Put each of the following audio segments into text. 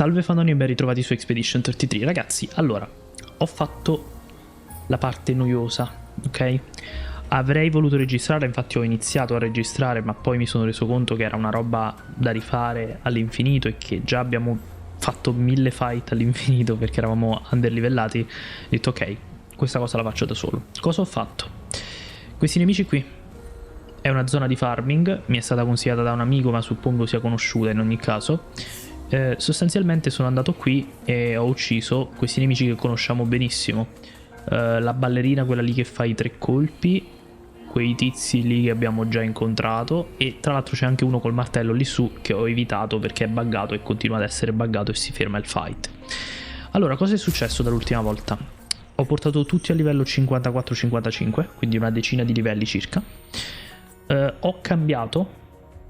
Salve Fanoni e ben ritrovati su Expedition 33. Ragazzi, allora, ho fatto la parte noiosa, ok? Avrei voluto registrare, infatti ho iniziato a registrare, ma poi mi sono reso conto che era una roba da rifare all'infinito e che già abbiamo fatto 1000 fight all'infinito perché eravamo underlivellati. Ho detto ok, questa cosa la faccio da solo. Cosa ho fatto? Questi nemici qui è una zona di farming, mi è stata consigliata da un amico ma suppongo sia conosciuta in ogni caso. Sostanzialmente sono andato qui e ho ucciso questi nemici che conosciamo benissimo. La ballerina, quella lì che fa i 3 colpi, quei tizi lì che abbiamo già incontrato, e tra l'altro c'è anche uno col martello lì su che ho evitato perché è buggato e continua ad essere buggato e si ferma il fight. Allora, cosa è successo dall'ultima volta? Ho portato tutti a livello 54-55, quindi una decina di livelli circa. Ho cambiato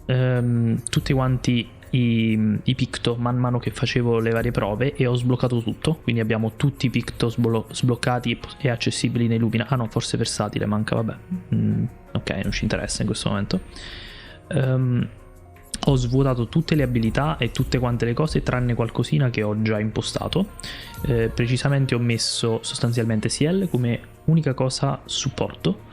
tutti quanti i picto man mano che facevo le varie prove e ho sbloccato tutto, quindi abbiamo tutti i picto sbloccati e accessibili nei Lumina. Ah no, forse versatile manca, vabbè. Ok, non ci interessa in questo momento. Ho svuotato tutte le abilità e tutte quante le cose tranne qualcosina che ho già impostato. Precisamente ho messo sostanzialmente CL come unica cosa supporto,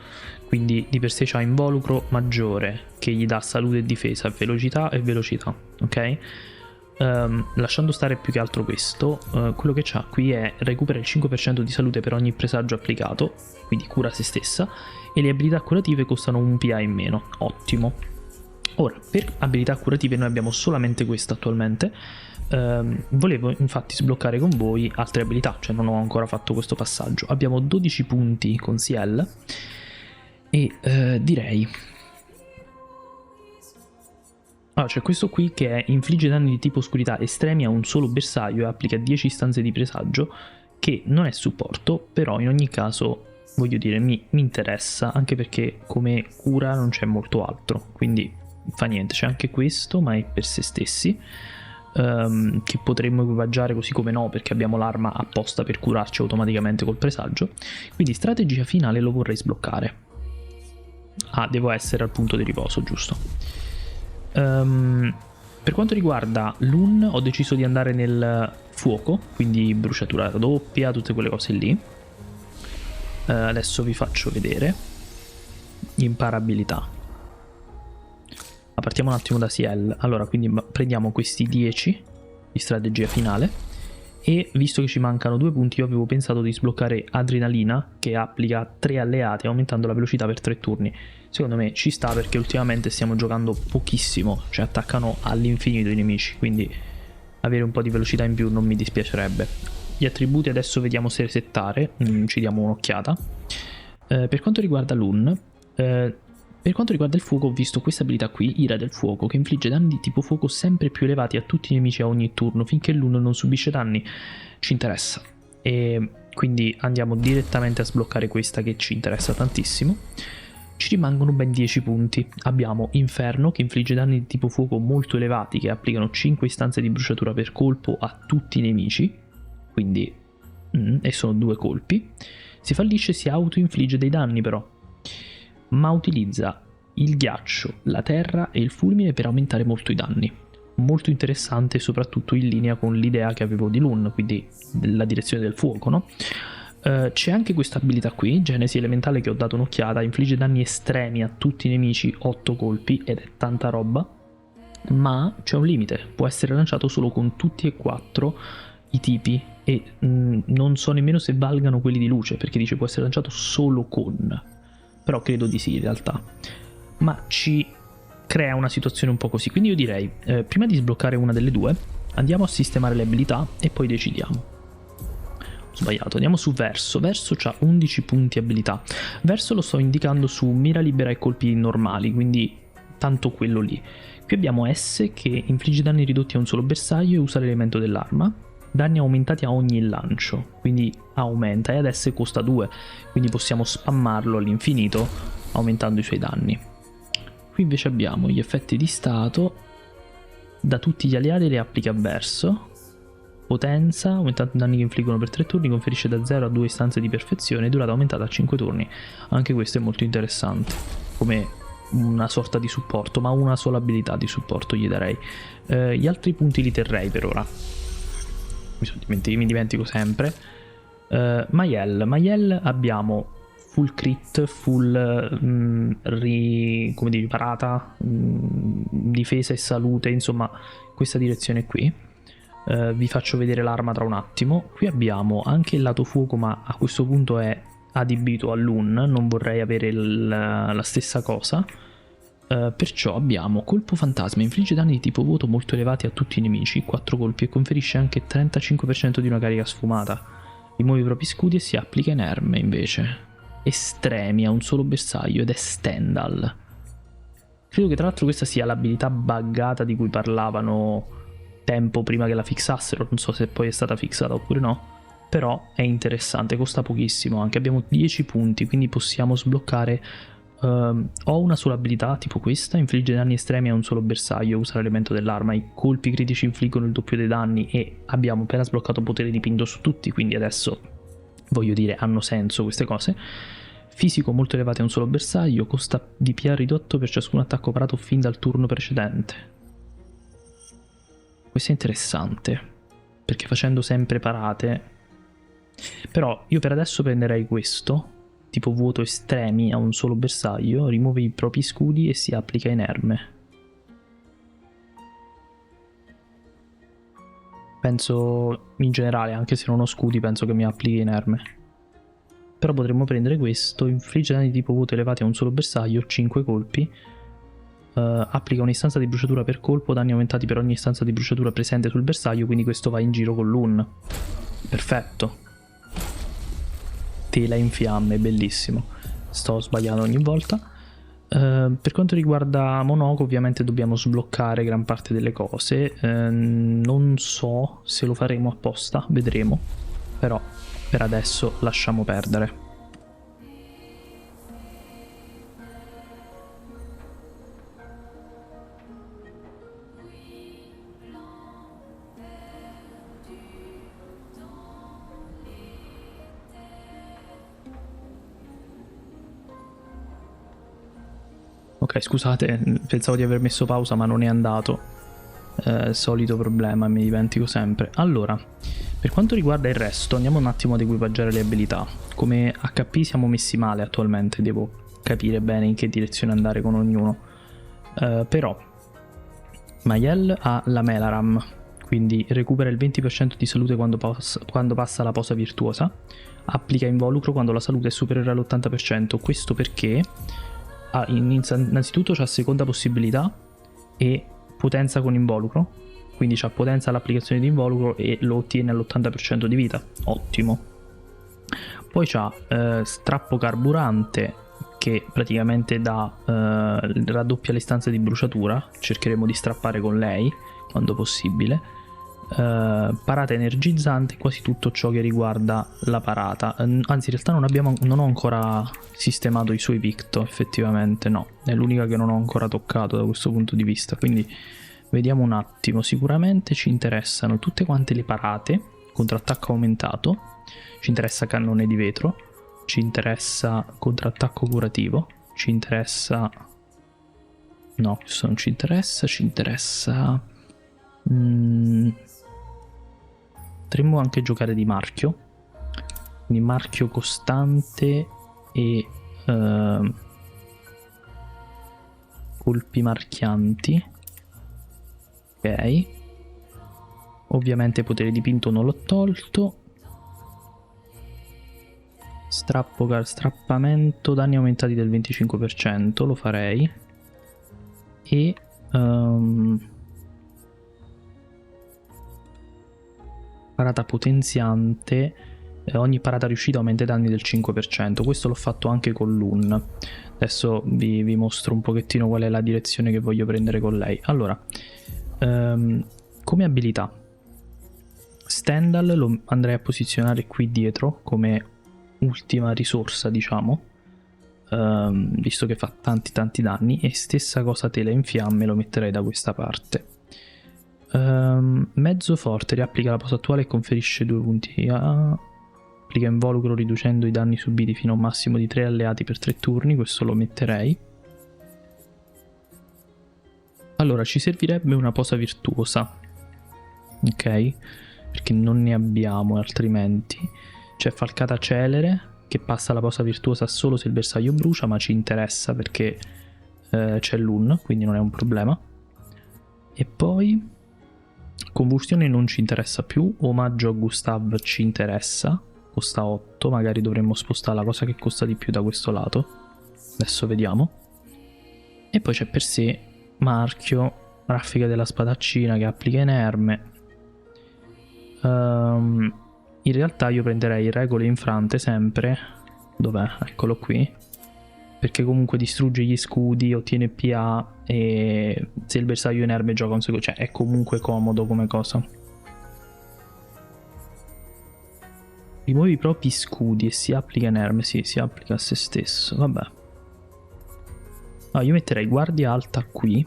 quindi di per sé c'ha involucro maggiore che gli dà salute e difesa, velocità e velocità, ok? Lasciando stare più che altro questo, quello che c'ha qui è recupera il 5% di salute per ogni presagio applicato, quindi cura se stessa, e le abilità curative costano un PA in meno, ottimo. Ora, per abilità curative noi abbiamo solamente questa attualmente. Volevo infatti sbloccare con voi altre abilità, cioè non ho ancora fatto questo passaggio. Abbiamo 12 punti con CL e direi... Allora, c'è questo qui che è infligge danni di tipo oscurità estremi a un solo bersaglio e applica 10 istanze di presagio, che non è supporto, però in ogni caso, voglio dire, mi interessa, anche perché come cura non c'è molto altro, quindi fa niente. C'è anche questo, ma è per se stessi, che potremmo equipaggiare così come no, perché abbiamo l'arma apposta per curarci automaticamente col presagio. Quindi strategia finale lo vorrei sbloccare. Ah, devo essere al punto di riposo, giusto. Per quanto riguarda l'un, ho deciso di andare nel fuoco, quindi bruciatura doppia, tutte quelle cose lì. Adesso vi faccio vedere. Imparabilità. Ma partiamo un attimo da CL. Allora, quindi prendiamo questi 10 di strategia finale. E visto che ci mancano 2 punti, io avevo pensato di sbloccare Adrenalina, che applica 3 alleati aumentando la velocità per 3 turni. Secondo me ci sta perché ultimamente stiamo giocando pochissimo, cioè attaccano all'infinito i nemici, quindi avere un po' di velocità in più non mi dispiacerebbe. Gli attributi adesso vediamo se resettare, ci diamo un'occhiata. Per quanto riguarda l'un, per quanto riguarda il fuoco, ho visto questa abilità qui, Ira del fuoco, che infligge danni di tipo fuoco sempre più elevati a tutti i nemici a ogni turno finché l'un non subisce danni. Ci interessa, e quindi andiamo direttamente a sbloccare questa che ci interessa tantissimo. Ci rimangono ben 10 punti. Abbiamo Inferno, che infligge danni di tipo fuoco molto elevati, che applicano 5 istanze di bruciatura per colpo a tutti i nemici, quindi e sono 2 colpi. Se fallisce si auto-infligge dei danni però, ma utilizza il ghiaccio, la terra e il fulmine per aumentare molto i danni. Molto interessante, soprattutto in linea con l'idea che avevo di l'un, quindi la direzione del fuoco, no? C'è anche questa abilità qui, Genesi Elementale, che ho dato un'occhiata, infligge danni estremi a tutti i nemici, 8 colpi, ed è tanta roba, ma c'è un limite, può essere lanciato solo con tutti e 4 i tipi, e non so nemmeno se valgano quelli di luce, perché dice può essere lanciato solo con, però credo di sì in realtà, ma ci crea una situazione un po' così, quindi io direi, prima di sbloccare una delle due, andiamo a sistemare le abilità e poi decidiamo. Sbagliato, andiamo su Verso. Verso c'ha 11 punti abilità. Verso lo sto indicando su mira libera e colpi normali, quindi tanto quello lì. Qui abbiamo S, che infligge danni ridotti a un solo bersaglio e usa l'elemento dell'arma. Danni aumentati a ogni lancio, quindi aumenta, e adesso costa 2, quindi possiamo spammarlo all'infinito aumentando i suoi danni. Qui invece abbiamo gli effetti di stato, da tutti gli alleati le applica Verso. Potenza, aumentando i danni che infliggono per 3 turni, conferisce da 0 a 2 istanze di perfezione, durata aumentata a 5 turni. Anche questo è molto interessante, come una sorta di supporto, ma una sola abilità di supporto gli darei. Gli altri punti li terrei per ora. mi dimentico sempre. Mayel abbiamo full crit, full come dire, parata, difesa e salute, insomma questa direzione qui. Vi faccio vedere l'arma tra un attimo. Qui abbiamo anche il lato fuoco, ma a questo punto è adibito all'un, non vorrei avere la stessa cosa. Perciò abbiamo colpo fantasma, infligge danni di tipo vuoto molto elevati a tutti i nemici, 4 colpi, e conferisce anche 35% di una carica sfumata. Rimuove i propri scudi e si applica inerme invece. Estremi a un solo bersaglio ed è Stendhal. Credo che tra l'altro questa sia l'abilità buggata di cui parlavano tempo prima che la fissassero, non so se poi è stata fissata oppure no. Però è interessante, costa pochissimo anche, abbiamo 10 punti, quindi possiamo sbloccare. Ho una sola abilità, tipo questa, infligge danni estremi a un solo bersaglio, usa l'elemento dell'arma, i colpi critici infliggono il doppio dei danni e abbiamo appena sbloccato potere di pinto su tutti, quindi adesso, voglio dire, hanno senso queste cose. Fisico molto elevato a un solo bersaglio, costa DPA ridotto per ciascun attacco parato fin dal turno precedente. Questo è interessante, perché facendo sempre parate. Però io per adesso prenderei questo, tipo vuoto estremi a un solo bersaglio, rimuove i propri scudi e si applica inerme. Penso in generale, anche se non ho scudi, penso che mi applichi inerme. Però potremmo prendere questo, infligge danni di tipo vuoto elevati a un solo bersaglio, 5 colpi. Applica un'istanza di bruciatura per colpo, danni aumentati per ogni istanza di bruciatura presente sul bersaglio, quindi questo va in giro con l'un. Perfetto. Tela in fiamme, bellissimo. Sto sbagliando ogni volta. Per quanto riguarda Monoko, ovviamente dobbiamo sbloccare gran parte delle cose. Non so se lo faremo apposta, vedremo. Però per adesso lasciamo perdere. Ok, scusate, pensavo di aver messo pausa ma non è andato. Solito problema, mi dimentico sempre. Allora, per quanto riguarda il resto, andiamo un attimo ad equipaggiare le abilità. Come HP siamo messi male attualmente, devo capire bene in che direzione andare con ognuno. Però, Mayel ha la Melaram, quindi recupera il 20% di salute quando passa la posa virtuosa. Applica involucro quando la salute è superiore all'80%. Questo perché innanzitutto c'ha seconda possibilità e potenza con involucro, quindi c'ha potenza all'applicazione di involucro e lo ottiene all'80% di vita, ottimo. Poi c'ha strappo carburante che praticamente raddoppia le stanze di bruciatura, cercheremo di strappare con lei quando possibile. Parata energizzante, quasi tutto ciò che riguarda la parata. Anzi, in realtà non ho ancora sistemato i suoi Victo, effettivamente no, è l'unica che non ho ancora toccato da questo punto di vista, quindi vediamo un attimo. Sicuramente ci interessano tutte quante le parate, contrattacco aumentato, ci interessa cannone di vetro, ci interessa contrattacco curativo, ci interessa... no, questo non ci interessa, potremmo anche giocare di marchio, quindi marchio costante e colpi marchianti. Ok, ovviamente potere dipinto non l'ho tolto. Strappamento, danni aumentati del 25%, lo farei. E parata potenziante, ogni parata riuscita aumenta i danni del 5%. Questo l'ho fatto anche con l'un. Adesso vi mostro un pochettino qual è la direzione che voglio prendere con lei. Allora, come abilità Stendhal lo andrei a posizionare qui dietro come ultima risorsa, diciamo, visto che fa tanti danni. E stessa cosa tela in fiamme, lo metterei da questa parte. Mezzo forte, riapplica la posa attuale e conferisce 2 punti applica involucro riducendo i danni subiti fino a un massimo di 3 alleati per 3 turni. Questo lo metterei. Allora, ci servirebbe una posa virtuosa, ok, perché non ne abbiamo altrimenti. C'è falcata celere che passa la posa virtuosa solo se il bersaglio brucia, ma ci interessa perché c'è l'un, quindi non è un problema. E poi convulsione non ci interessa più, omaggio a Gustav ci interessa, costa 8, magari dovremmo spostare la cosa che costa di più da questo lato, adesso vediamo. E poi c'è per sé marchio, raffica della spadaccina che applica inerme. In realtà io prenderei regole infrante sempre, dov'è? Eccolo qui, perché comunque distrugge gli scudi, ottiene PA e se il bersaglio inerme gioca un secondo, cioè è comunque comodo come cosa. Rimuovi i propri scudi e si applica inerme, sì, si applica a se stesso, vabbè. Io metterei guardia alta qui, in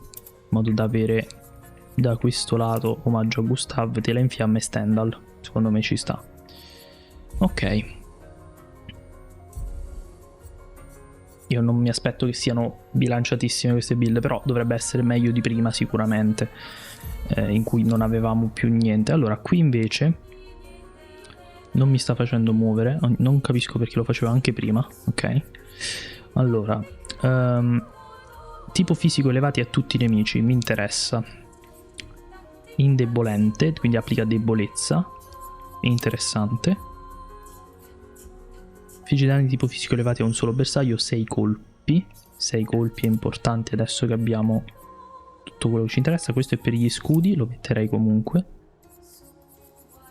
modo da avere da questo lato omaggio a Gustav, tela in fiamme e Stendhal, secondo me ci sta. Ok. Io non mi aspetto che siano bilanciatissime queste build, però dovrebbe essere meglio di prima sicuramente, in cui non avevamo più niente. Allora, qui invece non mi sta facendo muovere, non capisco perché lo facevo anche prima, ok? Allora, tipo fisico elevati a tutti i nemici, mi interessa. Indebolente, quindi applica debolezza, interessante. Infligge danni di tipo fisico elevati a un solo bersaglio, 6 colpi. 6 colpi è importante adesso che abbiamo tutto quello che ci interessa. Questo è per gli scudi, lo metterei comunque.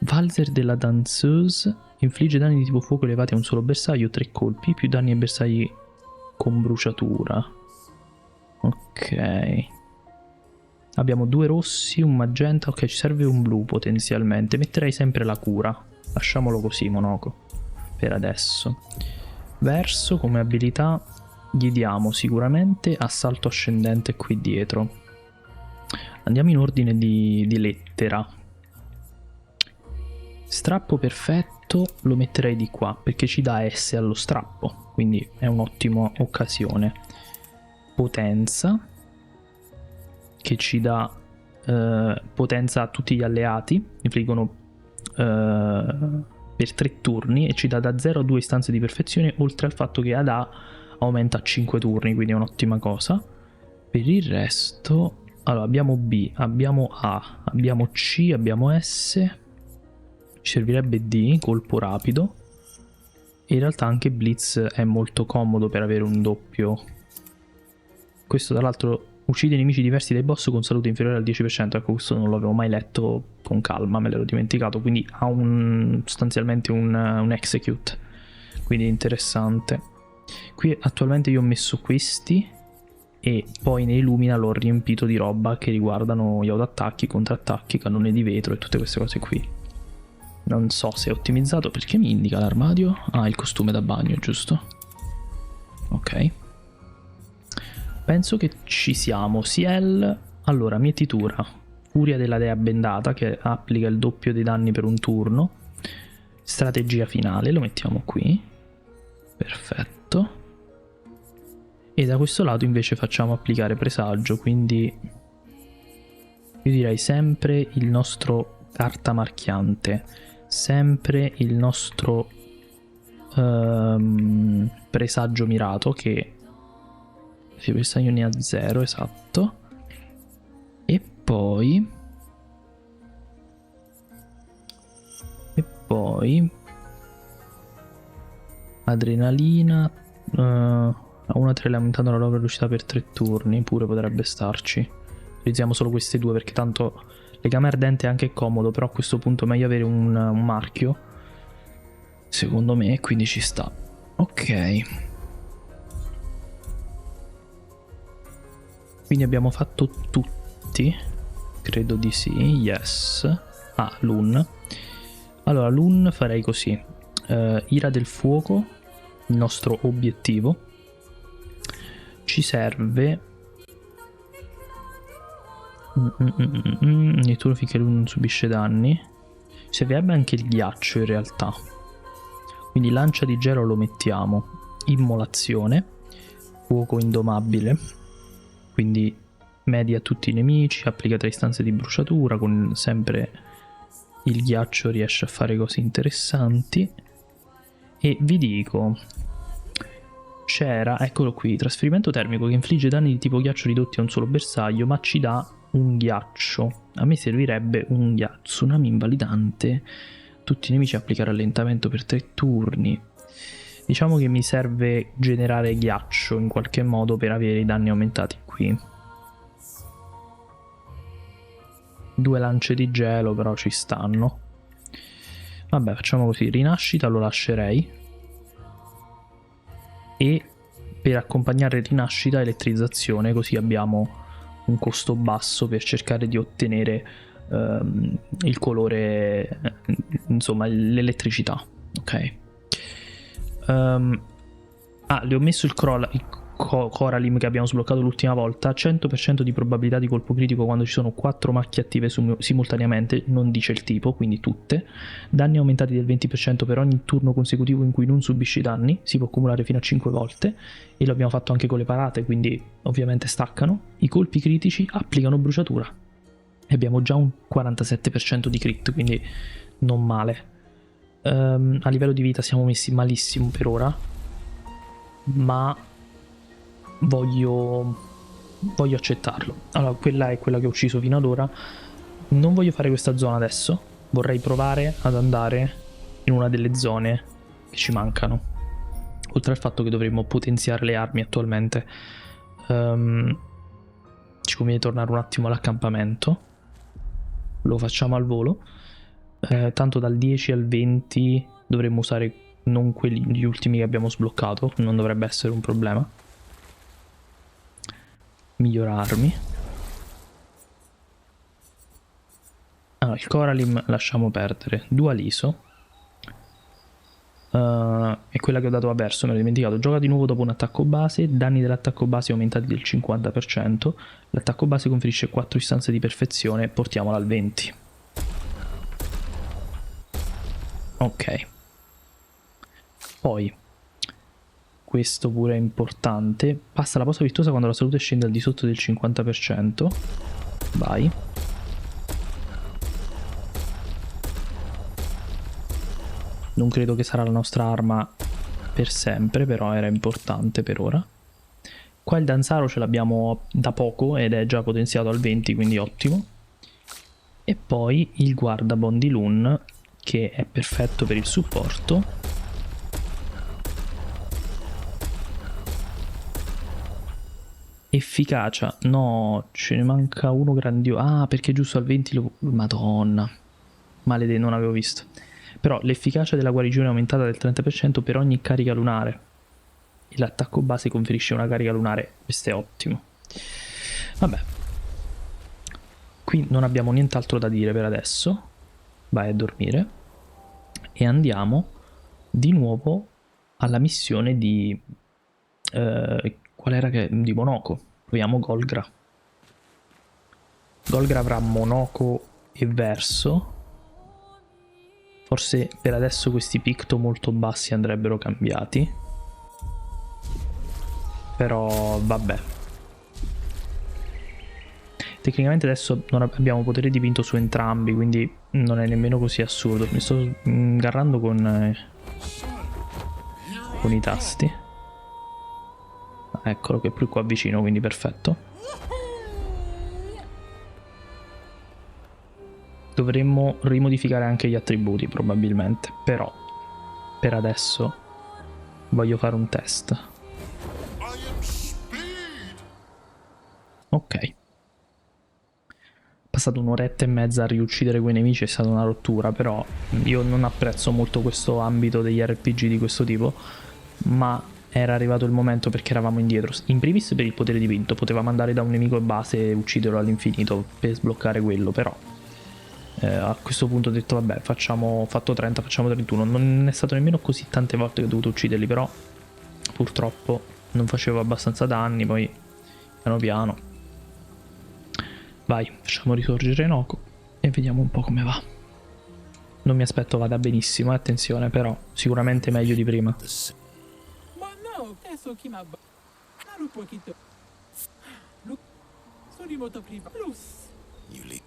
Valzer della danseuse. Infligge danni di tipo fuoco elevati a un solo bersaglio, 3 colpi, più danni ai bersagli con bruciatura. Ok. Abbiamo 2 rossi, un magenta, ok, ci serve un blu potenzialmente. Metterei sempre la cura. Lasciamolo così, Monoco. Per adesso. Verso come abilità gli diamo sicuramente assalto ascendente qui dietro. Andiamo in ordine di lettera. Strappo perfetto lo metterei di qua perché ci dà S allo strappo, quindi è un'ottima occasione. Potenza che ci dà potenza a tutti gli alleati, infliggono per 3 turni e ci dà da 0 a 2 istanze di perfezione, oltre al fatto che ADA aumenta a 5 turni, quindi è un'ottima cosa. Per il resto, allora abbiamo B, abbiamo A, abbiamo C, abbiamo S, ci servirebbe D, colpo rapido, e in realtà anche Blitz è molto comodo per avere un doppio. Questo tra l'altro uccide nemici diversi dai boss con salute inferiore al 10%, ecco questo non l'avevo mai letto con calma, me l'ero dimenticato, quindi ha sostanzialmente un execute, quindi interessante. Qui attualmente io ho messo questi e poi nei Lumina l'ho riempito di roba che riguardano gli autoattacchi, contrattacchi, cannone di vetro e tutte queste cose qui. Non so se è ottimizzato, perché mi indica l'armadio? Ah, il costume da bagno, giusto? Ok. Penso che ci siamo. Ciel, allora, mietitura. Furia della dea bendata che applica il doppio dei danni per un turno. Strategia finale, lo mettiamo qui. Perfetto. E da questo lato invece facciamo applicare presagio, quindi io direi sempre il nostro carta marchiante, sempre il nostro presagio mirato che il bersaglio ne ha 0, esatto. E poi adrenalina, a 1-3 aumentando la loro velocità per 3 turni, pure potrebbe starci. Utilizziamo solo queste due perché tanto legame ardente è anche comodo, però a questo punto è meglio avere un marchio, secondo me, quindi ci sta. Ok. Quindi abbiamo fatto tutti, credo di sì, yes. Ah, l'un. Allora, l'un farei così. Ira del fuoco, il nostro obiettivo. Ci serve... Ogni turno finché l'un non subisce danni. Ci servirebbe anche il ghiaccio in realtà. Quindi lancia di gelo lo mettiamo. Immolazione. Fuoco indomabile. Quindi media a tutti i nemici, applica 3 istanze di bruciatura con sempre il ghiaccio riesce a fare cose interessanti. E vi dico, c'era, eccolo qui, trasferimento termico che infligge danni di tipo ghiaccio ridotti a un solo bersaglio, ma ci dà un ghiaccio. A me servirebbe un ghiaccio. Tsunami invalidante. Tutti i nemici applica rallentamento per 3 turni. Diciamo che mi serve generare ghiaccio in qualche modo per avere i danni aumentati qui. 2 lance di gelo però ci stanno. Vabbè, facciamo così. Rinascita lo lascerei. E per accompagnare rinascita elettrizzazione, così abbiamo un costo basso per cercare di ottenere il colore, insomma l'elettricità. Ok. Le ho messo il Coralim che abbiamo sbloccato l'ultima volta. 100% di probabilità di colpo critico quando ci sono 4 macchie attive simultaneamente, non dice il tipo, quindi tutte. Danni aumentati del 20% per ogni turno consecutivo in cui non subisci danni, si può accumulare fino a 5 volte, e lo abbiamo fatto anche con le parate, quindi ovviamente staccano. I colpi critici applicano bruciatura e abbiamo già un 47% di crit, quindi non male. A livello di vita siamo messi malissimo per ora, ma voglio accettarlo. Allora, quella è quella che ho ucciso fino ad ora. Non voglio fare questa zona adesso, vorrei provare ad andare in una delle zone che ci mancano, oltre al fatto che dovremmo potenziare le armi attualmente. Ci conviene tornare un attimo all'accampamento, lo facciamo al volo. Tanto dal 10 al 20 dovremmo usare non quelli, gli ultimi che abbiamo sbloccato, non dovrebbe essere un problema. Migliorarmi. Allora, il Coralim lasciamo perdere. Dualiso. È quella che ho dato a Verso, me l'ho dimenticato. Gioca di nuovo dopo un attacco base. Danni dell'attacco base aumentati del 50%. L'attacco base conferisce 4 istanze di perfezione. Portiamola al 20. Ok. Poi questo pure è importante. Passa la posa virtuosa quando la salute scende al di sotto del 50%. Vai. Non credo che sarà la nostra arma per sempre, però era importante per ora. Qua il Danzaro ce l'abbiamo da poco ed è già potenziato al 20, quindi ottimo. E poi il Guardabon di Lun, che è perfetto per il supporto. Efficacia, no, ce ne manca uno grandioso. Ah, perché giusto al 20 lo... Madonna, maledetto, non avevo visto. Però l'efficacia della guarigione è aumentata del 30% per ogni carica lunare. E l'attacco base conferisce una carica lunare. Questo è ottimo. Vabbè. Qui non abbiamo nient'altro da dire per adesso. Vai a dormire. E andiamo di nuovo alla missione di... qual era che... di Monoko. Proviamo Golgra. Golgra avrà Monoko e Verso. Forse per adesso questi picto molto bassi andrebbero cambiati. Però vabbè. Tecnicamente adesso non abbiamo potere dipinto su entrambi, quindi non è nemmeno così assurdo. Mi sto ingarrando con i tasti. Eccolo che è più qua vicino, quindi perfetto. Dovremmo rimodificare anche gli attributi probabilmente, però per adesso voglio fare un test. Ok. Passato un'oretta e mezza a riuccidere quei nemici, è stata una rottura, però io non apprezzo molto questo ambito degli RPG di questo tipo, ma era arrivato il momento perché eravamo indietro. In primis per il potere dipinto, potevamo andare da un nemico base e ucciderlo all'infinito per sbloccare quello, però a questo punto ho detto vabbè, ho fatto 30, facciamo 31. Non è stato nemmeno così tante volte che ho dovuto ucciderli, però purtroppo non facevo abbastanza danni, poi piano piano. Vai, facciamo risorgere Noko e vediamo un po' come va. Non mi aspetto vada benissimo, attenzione, però sicuramente meglio di prima. You leave.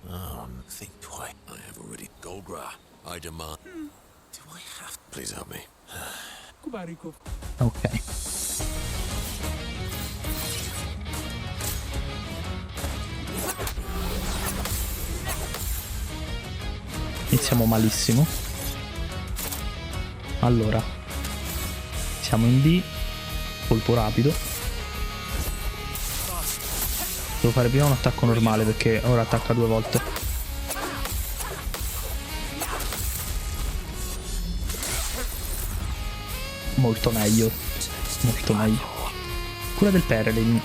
Think twice. I have already. Golgra, I demand. Do I have? Please help me. Ok. Iniziamo malissimo. Allora, siamo in B, colpo rapido. Devo fare prima un attacco normale perché ora attacca 2 volte. Molto meglio. Molto meglio. Cura del Perelin.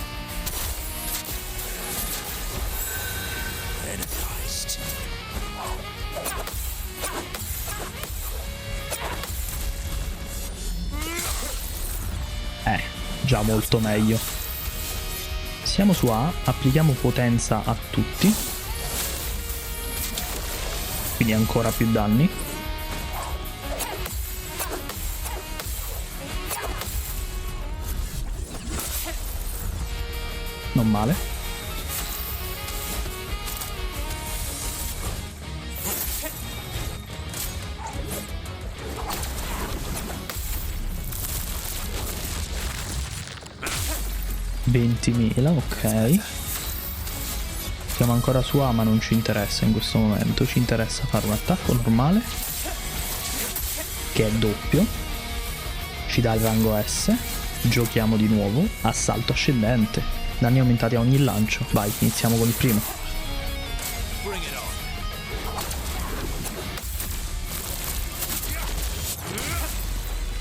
Già molto meglio. Siamo su A, applichiamo potenza a tutti, quindi ancora più danni. Non male. $20.000, ok. Siamo ancora su A ma non ci interessa in questo momento. Ci interessa fare un attacco normale, che è doppio. Ci dà il rango S. Giochiamo di nuovo. Assalto ascendente. Danni aumentati a ogni lancio. Vai, iniziamo con il primo.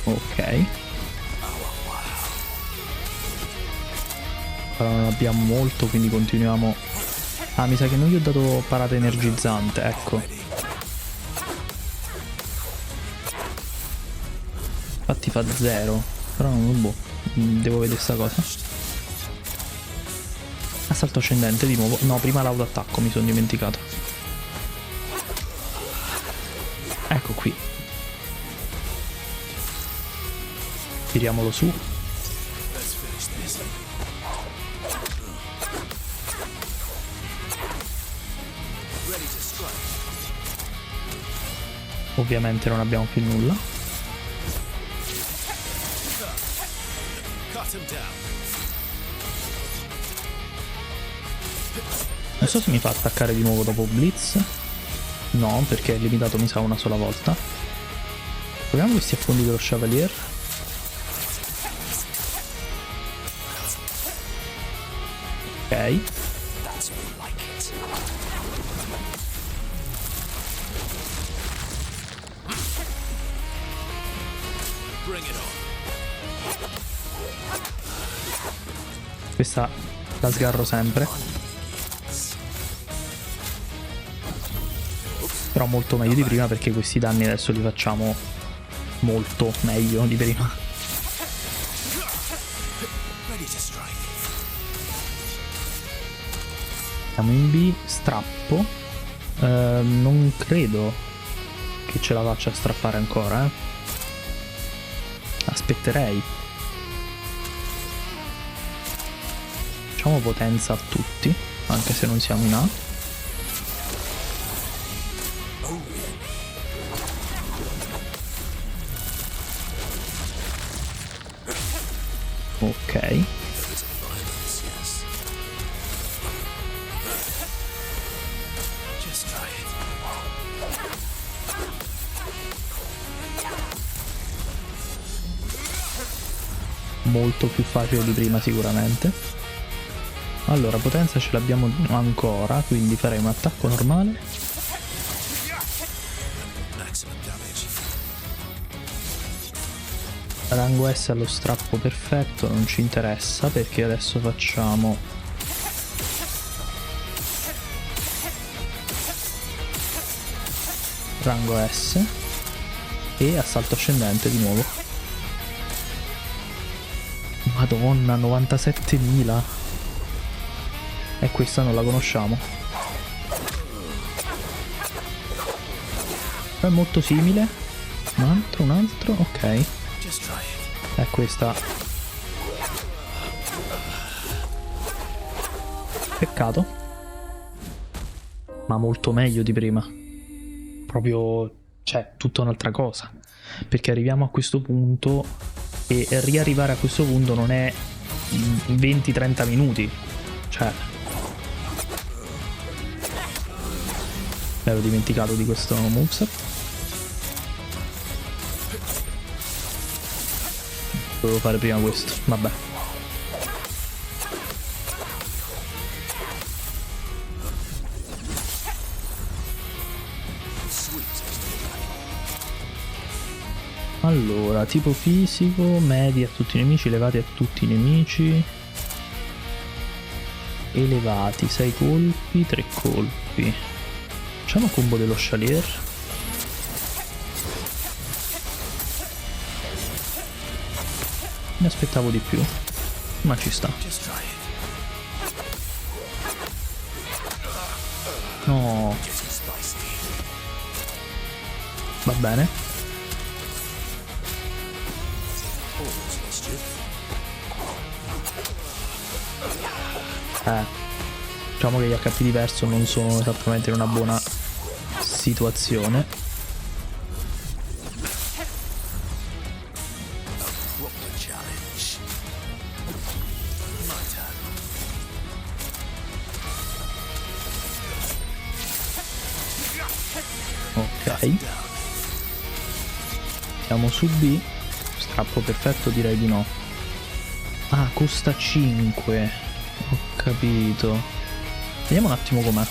Ok. Però non abbiamo molto, quindi continuiamo. Ah, mi sa che non gli ho dato parata energizzante, ecco. Infatti fa 0. Però non boh. Devo vedere sta cosa. Assalto ascendente di nuovo. No, prima l'autoattacco, mi sono dimenticato. Ecco qui. Tiriamolo su. Ovviamente non abbiamo più nulla. Non so se mi fa attaccare di nuovo dopo Blitz. No, perché è limitato mi sa una sola volta. Proviamo questi affondi dello Chevalier. Ok. Questa la sgarro sempre. Però molto meglio di prima perché questi danni adesso li facciamo molto meglio di prima. Siamo in B, strappo. Non credo che ce la faccia a strappare ancora, Aspetterei. Facciamo potenza a tutti, anche se non siamo in A. Ok. Molto più facile di prima sicuramente. Allora, potenza ce l'abbiamo ancora, quindi farei un attacco normale. Rango S allo strappo perfetto, non ci interessa perché adesso facciamo rango S e assalto ascendente di nuovo. Madonna, 97.000. E questa non la conosciamo. È molto simile. Un altro, ok. È questa. Peccato. ma molto meglio di prima. Proprio, cioè, tutta un'altra cosa. Perché arriviamo a questo punto e riarrivare a questo punto non è 20-30 minuti. Cioè, mi ero dimenticato di questo moveset. Dovevo fare prima questo, vabbè. Allora, tipo fisico, medi a tutti i nemici, elevati a tutti i nemici. Elevati, 6 colpi, 3 colpi. Facciamo combo dello Chalier. Ne aspettavo di più, ma ci sta. No. Va bene. Diciamo che gli HP diverso non sono esattamente in una buona situazione. Ok. Siamo su B. Strappo perfetto, direi di no. Ah, costa 5. Ho capito. Vediamo un attimo com'è.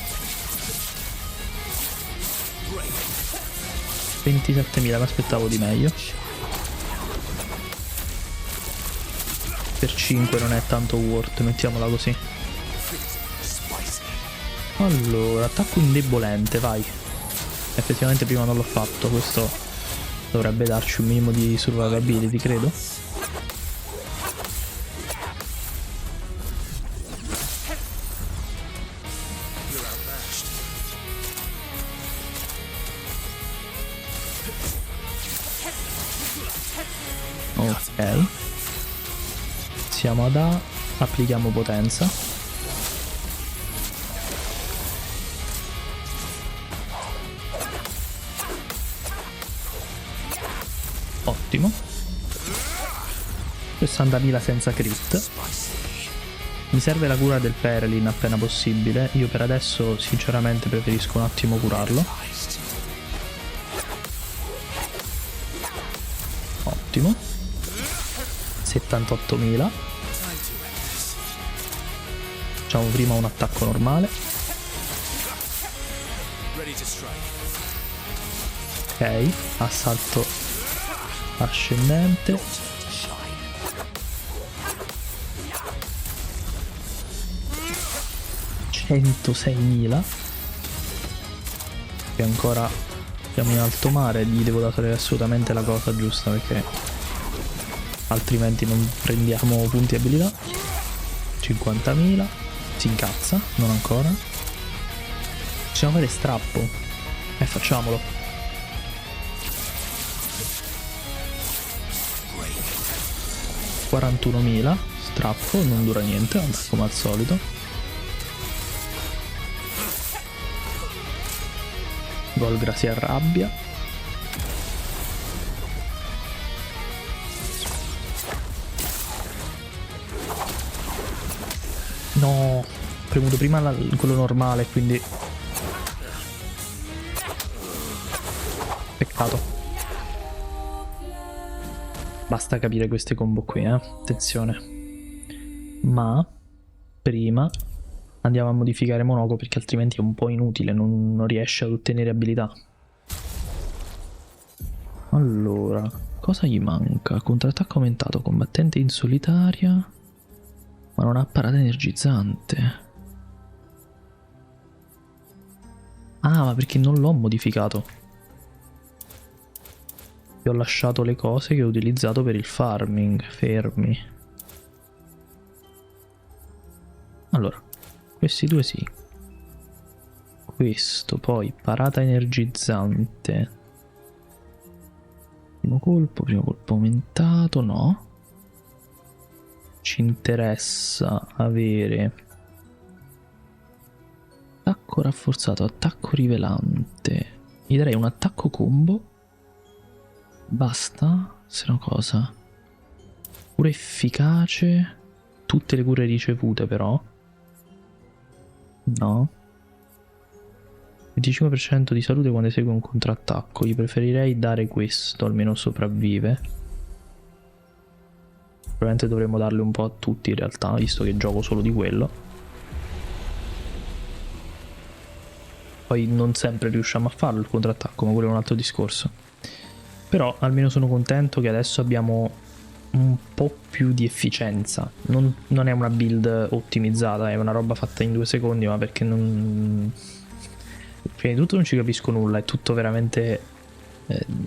27.000, mi aspettavo di meglio. Per 5 non è tanto worth, mettiamola così. Allora, attacco indebolente, vai. Effettivamente prima non l'ho fatto, questo dovrebbe darci un minimo di survivability, credo. Ok. Siamo ad A, applichiamo potenza. Ottimo. 60.000 senza crit. Mi serve la cura del Perelin appena possibile. Io per adesso sinceramente preferisco un attimo curarlo. Ottimo. 78.000. Facciamo prima un attacco normale. Ok, assalto ascendente. $106.000. E ancora siamo in alto mare. Gli devo dare assolutamente la cosa giusta, perché altrimenti non prendiamo punti abilità. 50.000. Si incazza, non ancora. Possiamo fare strappo. Facciamolo. $41.000. Strappo, non dura niente, vabbè, come al solito. Golgra si arrabbia. No, ho premuto prima quello normale, quindi peccato. Basta capire queste combo qui, attenzione. Ma prima andiamo a modificare Monoko, perché altrimenti è un po' inutile, non riesce ad ottenere abilità. Allora, cosa gli manca? Contrattacco aumentato, combattente in solitaria, ma non ha parata energizzante. Ah, ma perché non l'ho modificato? E ho lasciato le cose che ho utilizzato per il farming, fermi. Allora, questi due sì. Questo, poi parata energizzante. Primo colpo aumentato, no. Ci interessa avere Attacco rafforzato, attacco rivelante. Gli darei un attacco combo. Basta. Se una cosa. Cura efficace. Tutte le cure ricevute però. No. 25% di salute quando esegue un contrattacco. Gli preferirei dare questo, almeno sopravvive. Probabilmente dovremmo darle un po' a tutti in realtà, visto che gioco solo di quello. Poi non sempre riusciamo a farlo il contrattacco, ma quello è un altro discorso. Però almeno sono contento che adesso abbiamo un po' più di efficienza. Non è una build ottimizzata, è una roba fatta in 2 secondi, ma perché non... Prima di tutto non ci capisco nulla, è tutto veramente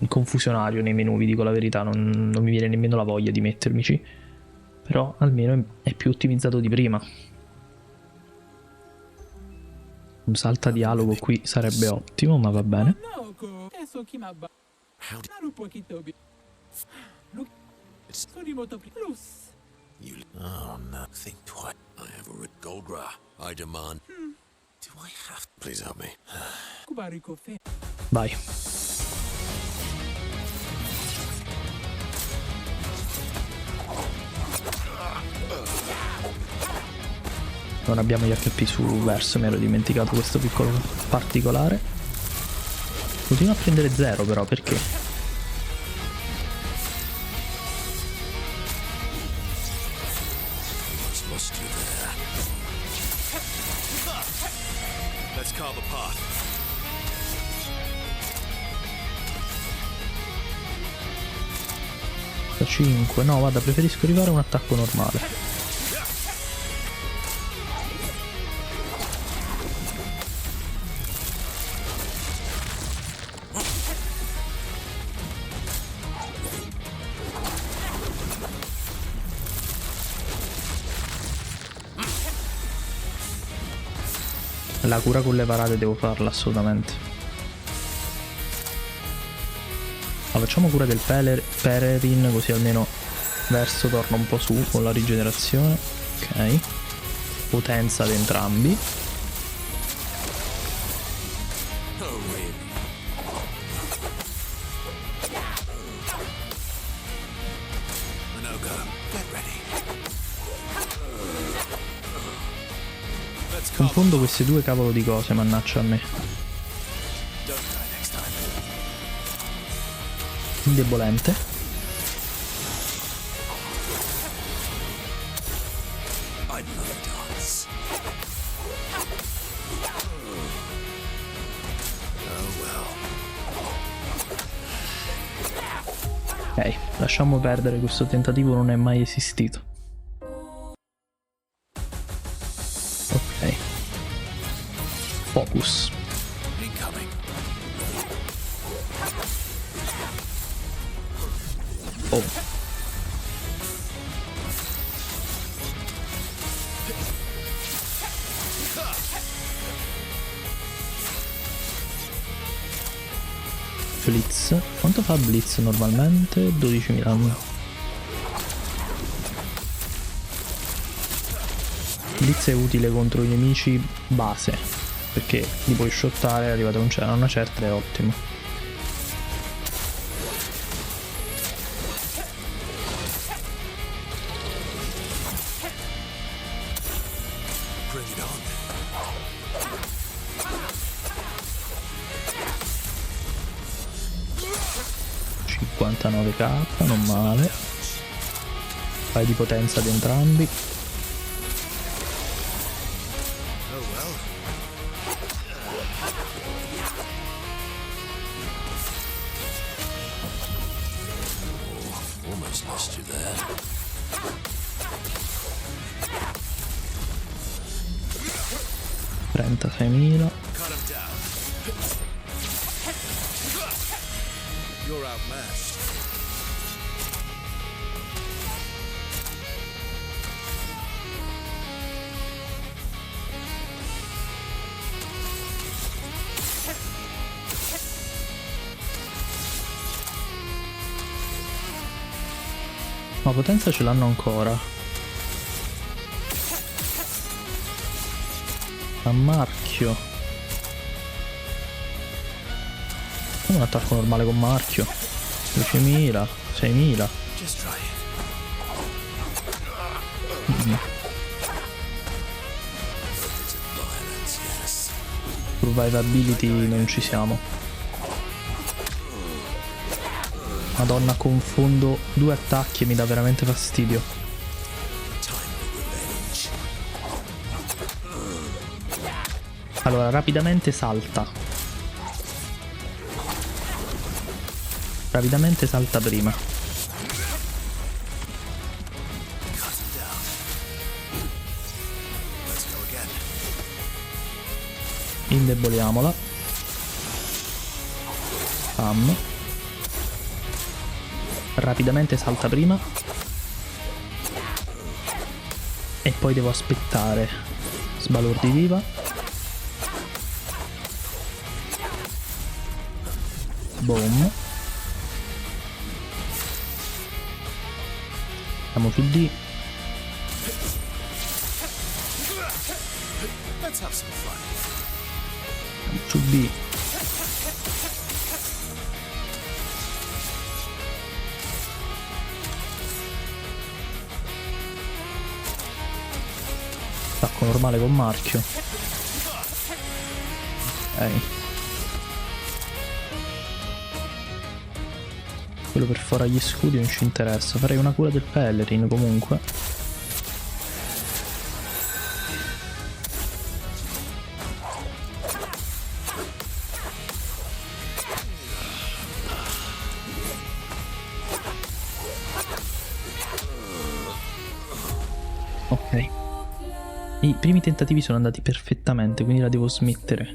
confusionario nei menu, vi dico la verità, non mi viene nemmeno la voglia di mettermici. Però almeno è più ottimizzato di prima. Un salta dialogo qui sarebbe ottimo, ma va bene. Oh no, think twice. I have a Golgra. I demand. Do I have? Please help me. Vai. Non abbiamo gli HP su verso, mi ero dimenticato questo piccolo particolare. Continua a prendere 0 però, perché? Let's carve a path. Da 5, no, guarda, preferisco arrivare a un attacco normale. La cura con le parate devo farla assolutamente. Ma facciamo cura del Pererin, così almeno verso torna un po' su con la rigenerazione. Ok. Potenza ad entrambi. Confondo queste due cavolo di cose, mannaggia a me. Indebolente. Ok, lasciamo perdere, questo tentativo non è mai esistito. Ok. Focus. Oh. Blitz. Quanto fa Blitz normalmente? 12.000. Blitz è utile contro i nemici base, perché li puoi shottare arrivato a una certa, è ottimo. Bring it on. 59k, non male. Fai di potenza ad entrambi. Almost lost you there. 36.000. Cut him down. You're outmatched. Ma potenza ce l'hanno ancora. A marchio. Un attacco normale con marchio. 10.000, 6.000. Just try it. Violence, yes. Survivability non ci siamo. Madonna, confondo due attacchi e mi dà veramente fastidio. Time for revenge. Allora, rapidamente salta. Rapidamente salta prima. Cut him down. Let's go again. Indeboliamola. Pam. Rapidamente salta prima. E poi devo aspettare. Sbalorditiva. Boom. Siamo su D. Let's have some fun. Su B. Attacco normale con marchio. Ok. Quello per fora gli scudi non ci interessa. Farei una cura del Pellerin comunque. Ok. I primi tentativi sono andati perfettamente, quindi la devo smettere.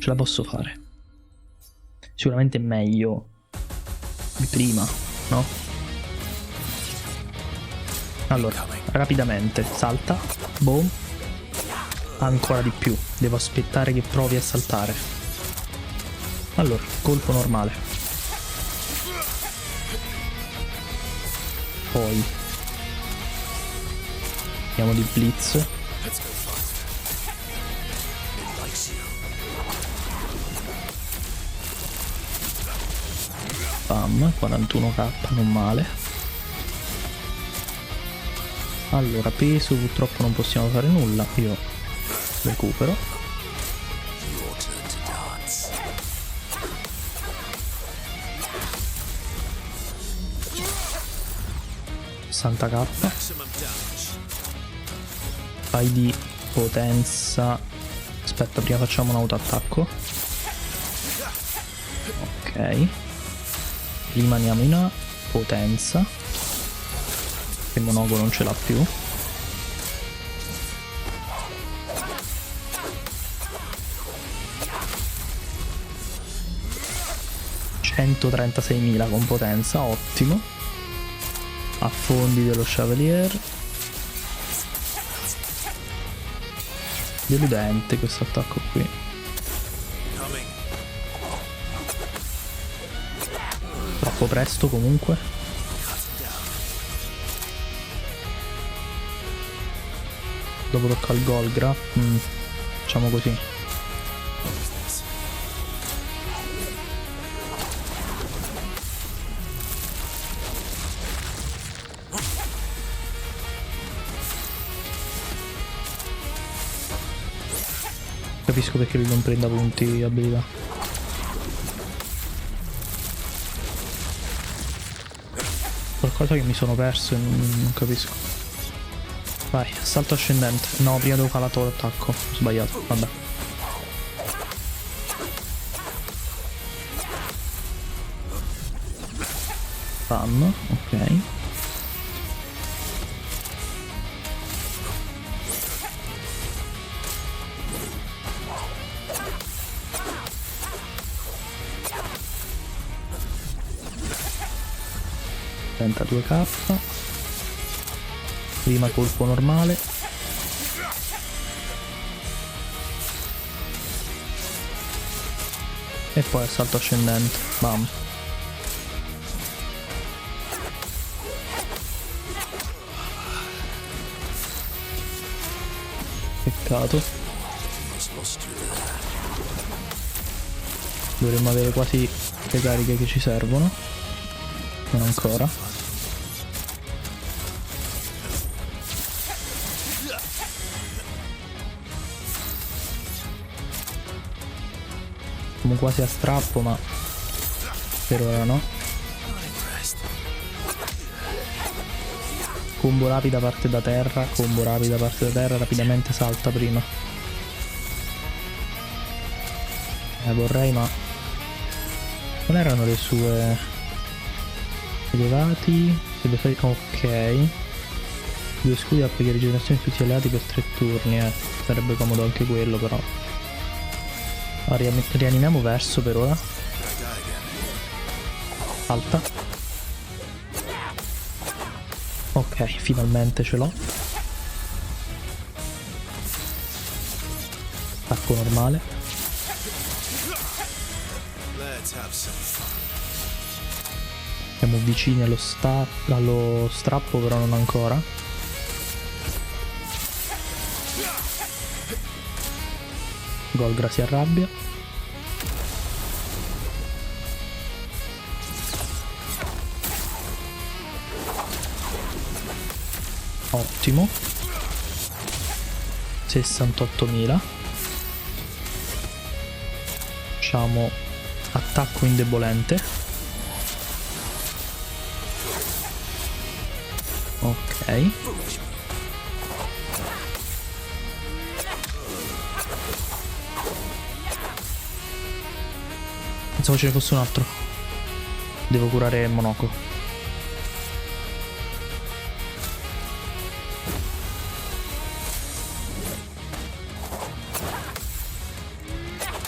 Ce la posso fare. Sicuramente meglio di prima, no? Allora, rapidamente, salta, boom. Ancora di più, devo aspettare che provi a saltare. Allora, colpo normale. Poi andiamo di blitz. Let's go faster. It likes you. Bam, 41k, non male. Allora, peso purtroppo non possiamo fare nulla. Io recupero. Your turn to dance. 60k. Maximum damage. Fai di potenza. Aspetta, prima facciamo un autoattacco. Ok. Rimaniamo in A. Potenza. Il monogo non ce l'ha più. $136.000 con potenza, ottimo. Affondi dello Chevalier. Deludente questo attacco qui. Coming. Troppo presto comunque. Cut him down. Dopo tocca il Golgra. Facciamo così. Capisco perché lui non prenda punti abilità. Qualcosa che mi sono perso e non capisco. Vai, assalto ascendente. No, prima devo fare l'auto attacco. Ho sbagliato, vabbè. Bam, ok. $32k. Prima colpo normale. E poi assalto ascendente. Bam. Peccato. Almost lost you there. Dovremmo avere quasi le cariche che ci servono. Non ancora. Siamo quasi a strappo, ma per ora no. Combo rapida parte da terra, combo rapida parte da terra, rapidamente salta prima. Vorrei, ma non erano le sue elevati. Ok. 2 scudi applica rigenerazione a tutti gli alleati per 3 turni. Sarebbe comodo anche quello, però. Rianimiamo verso per ora. Salta. Ok, finalmente ce l'ho. Attacco normale. Siamo vicini allo strappo, però non ancora. Golgra si arrabbia. Ottimo. 68.000. Facciamo attacco indebolente. Ok. Pensavo ce ne fosse un altro. Devo curare Monoko.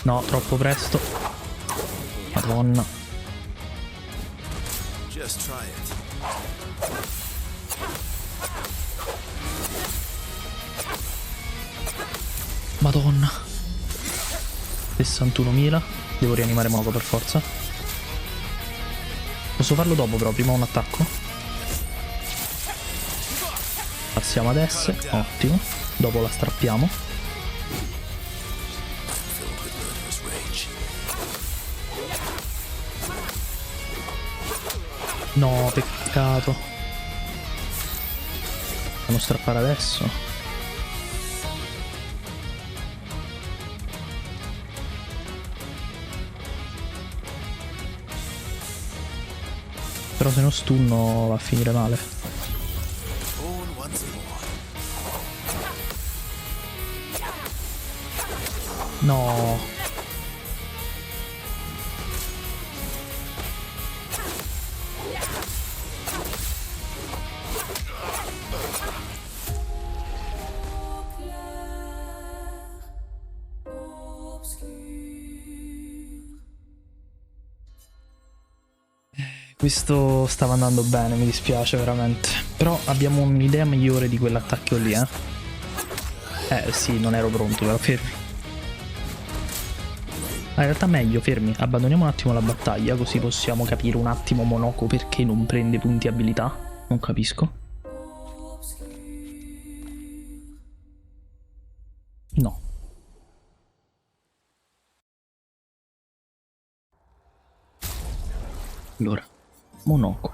No, troppo presto. Madonna. Madonna. 61.000. Devo rianimare Monoko per forza. Posso farlo dopo però, prima un attacco. Passiamo ad S. Ottimo. Dopo la strappiamo. No, peccato. Dobbiamo strappare adesso. Però se no stunno va a finire male. No. Questo stava andando bene, mi dispiace veramente. Però abbiamo un'idea migliore di quell'attacco lì, sì, non ero pronto, però fermi. In realtà meglio, fermi. Abbandoniamo un attimo la battaglia, così possiamo capire un attimo Monoko perché non prende punti abilità. Non capisco. No. Allora, Monoko.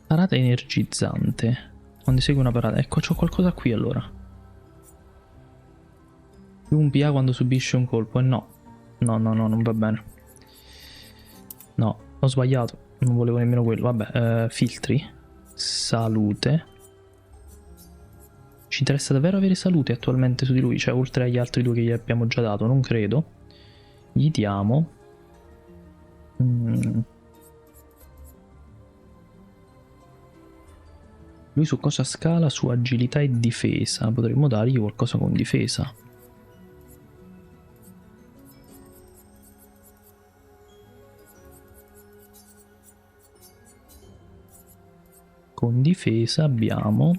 Parata energizzante. Quando esegue una parata. Ecco, c'ho qualcosa qui allora. Più un PA quando subisce un colpo. No. No, non va bene. No, ho sbagliato. Non volevo nemmeno quello. Vabbè, filtri. Salute. Ci interessa davvero avere salute attualmente su di lui? Cioè, oltre agli altri due che gli abbiamo già dato? Non credo. Gli diamo... Lui su cosa scala? Su agilità e difesa. Potremmo dargli qualcosa con difesa. Con difesa abbiamo...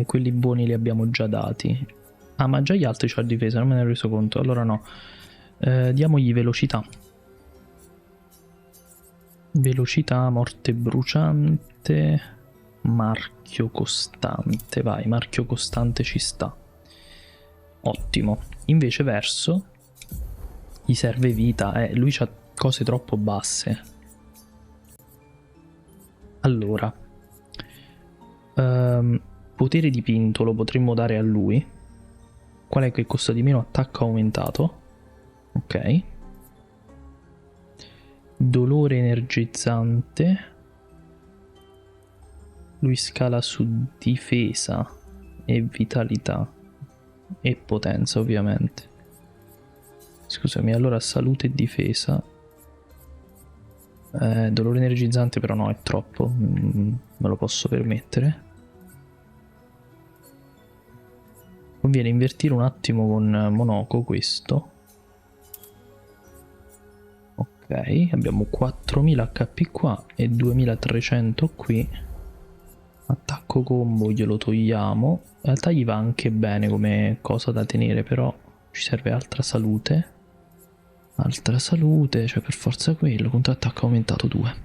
quelli buoni li abbiamo già dati. Ah, ma già gli altri c'ha difesa, non me ne ero reso conto. Allora no. Diamogli velocità. Velocità, morte bruciante, marchio costante. Vai, marchio costante ci sta. Ottimo. Invece verso gli serve vita. Lui ha cose troppo basse. Allora, potere dipinto lo potremmo dare a lui. Qual è che costa di meno? Attacco aumentato. Ok. Dolore energizzante. Lui scala su difesa e vitalità e potenza, ovviamente. Scusami, allora salute e difesa. Dolore energizzante però no, è troppo. Me lo posso permettere. Conviene invertire un attimo con Monoko questo. Ok, abbiamo 4000 HP qua e 2300 qui. Attacco combo glielo togliamo. In realtà gli va anche bene come cosa da tenere, però ci serve altra salute. Altra salute, cioè per forza quello. Contrattacco aumentato 2.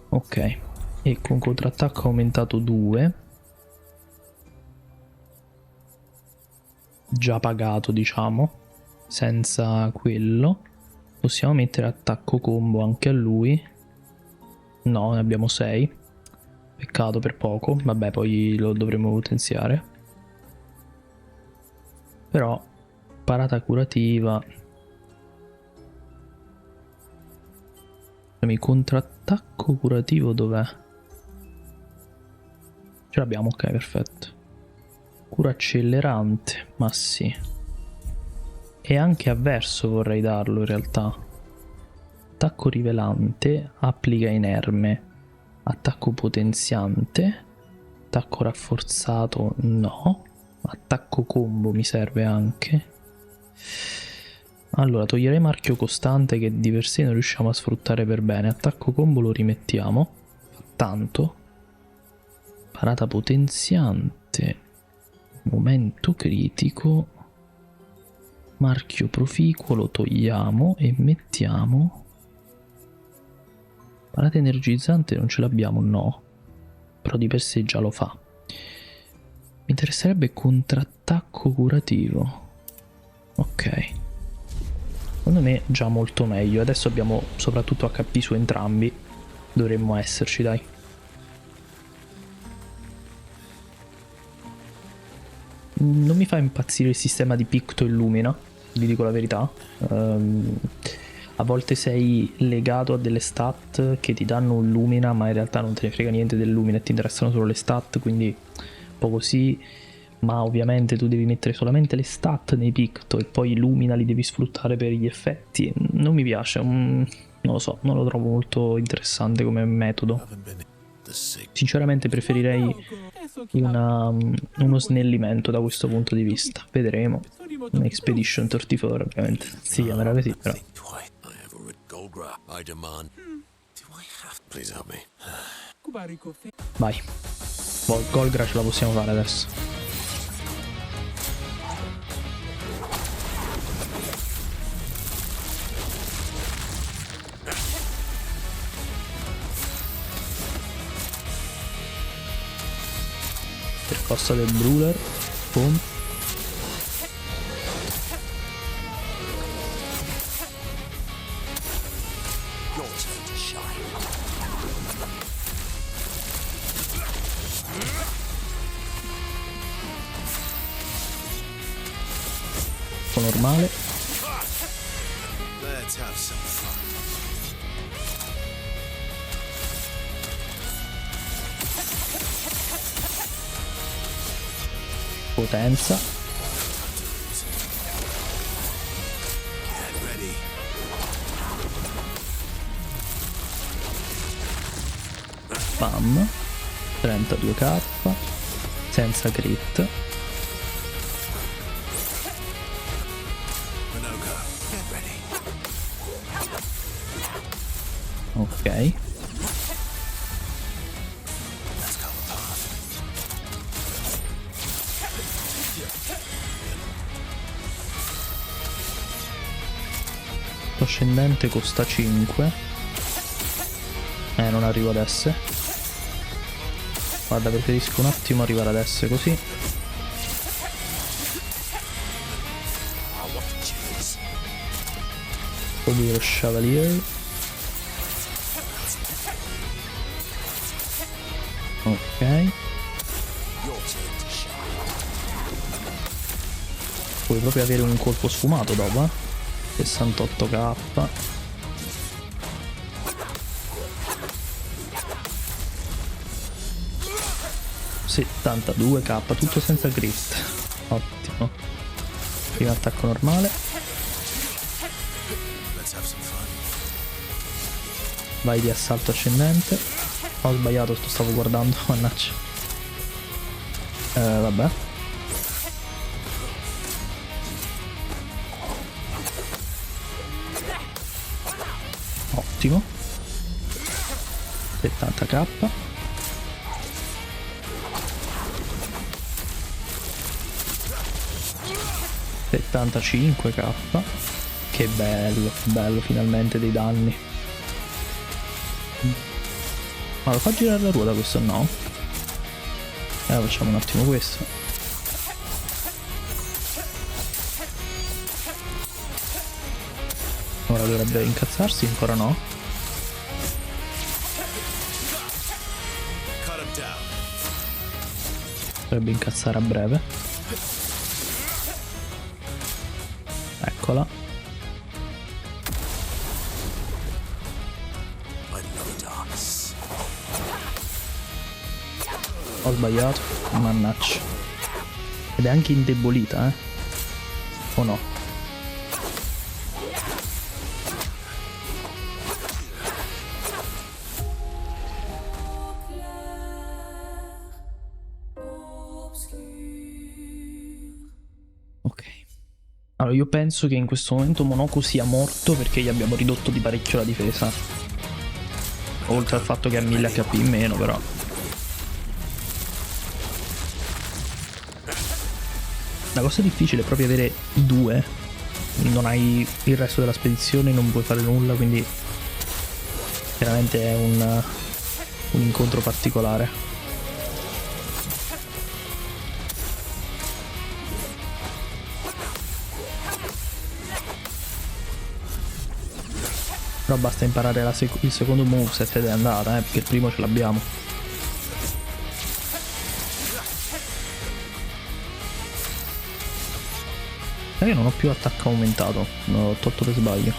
Ok, e con contrattacco aumentato 2, già pagato diciamo, senza quello, possiamo mettere attacco combo anche a lui. No, ne abbiamo 6. Peccato per poco, vabbè poi lo dovremo potenziare. Però parata curativa. Il contrattacco curativo dov'è? Ce l'abbiamo, ok, perfetto. Cura accelerante, ma sì. E anche avverso vorrei darlo in realtà. Attacco rivelante, applica inerme. Attacco potenziante. Attacco rafforzato, no. Attacco combo mi serve anche. Allora toglierei marchio costante che di per sé non riusciamo a sfruttare per bene. Attacco combo lo rimettiamo. Fa tanto. Parata potenziante. Momento critico. Marchio proficuo lo togliamo e mettiamo. Parata energizzante non ce l'abbiamo, no. Però di per sé già lo fa. Mi interesserebbe contrattacco curativo. Ok. Secondo me già molto meglio. Adesso abbiamo soprattutto HP su entrambi. Dovremmo esserci, dai. Non mi fa impazzire il sistema di Picto e Lumina, vi dico la verità. A volte sei legato a delle stat che ti danno un Lumina, ma in realtà non te ne frega niente del Lumina e ti interessano solo le stat, quindi un po' così. Ma ovviamente tu devi mettere solamente le stat nei Picto e poi i Lumina li devi sfruttare per gli effetti. Non mi piace, non lo so, non lo trovo molto interessante come metodo. Sinceramente preferirei uno snellimento da questo punto di vista. Vedremo. Expedition 34 ovviamente si chiamerà così, però. Vai. Golgra ce la possiamo fare adesso. Percossa del Brawler. Boom. Normale. Potenza. Bam. 32k. Senza crit. Ok. Lo scendente costa 5. Non arrivo adesso. Guarda, preferisco un attimo arrivare ad essere così. I want to choose. Poi lo Chevalier. Ok. Your turn to shine. Puoi proprio avere un colpo sfumato dopo, 68k. 72k, tutto senza crit. Ottimo. Primo attacco normale. Let's have some fun. Vai di assalto ascendente. Ho sbagliato, stavo guardando, mannaggia. Vabbè. Ottimo. 70k. k. Che bello, bello, finalmente dei danni. Ma lo fa girare la ruota questo o no? Facciamo un attimo questo. Ora dovrebbe incazzarsi, ancora no. Cut him down. Dovrebbe incazzare a breve. Eccola. I love darks. Ho sbagliato, mannaggia. Ed è anche indebolita, o no? Ok. Allora io penso che in questo momento Monoko sia morto perché gli abbiamo ridotto di parecchio la difesa. Oltre al fatto che ha 1000 HP in meno, però. La cosa difficile è proprio avere i due. Non hai il resto della spedizione, non puoi fare nulla, quindi veramente è un incontro particolare. Però basta imparare il secondo moveset ed è andata, perché il primo ce l'abbiamo. Io non ho più attacco aumentato, l'ho tolto per sbaglio.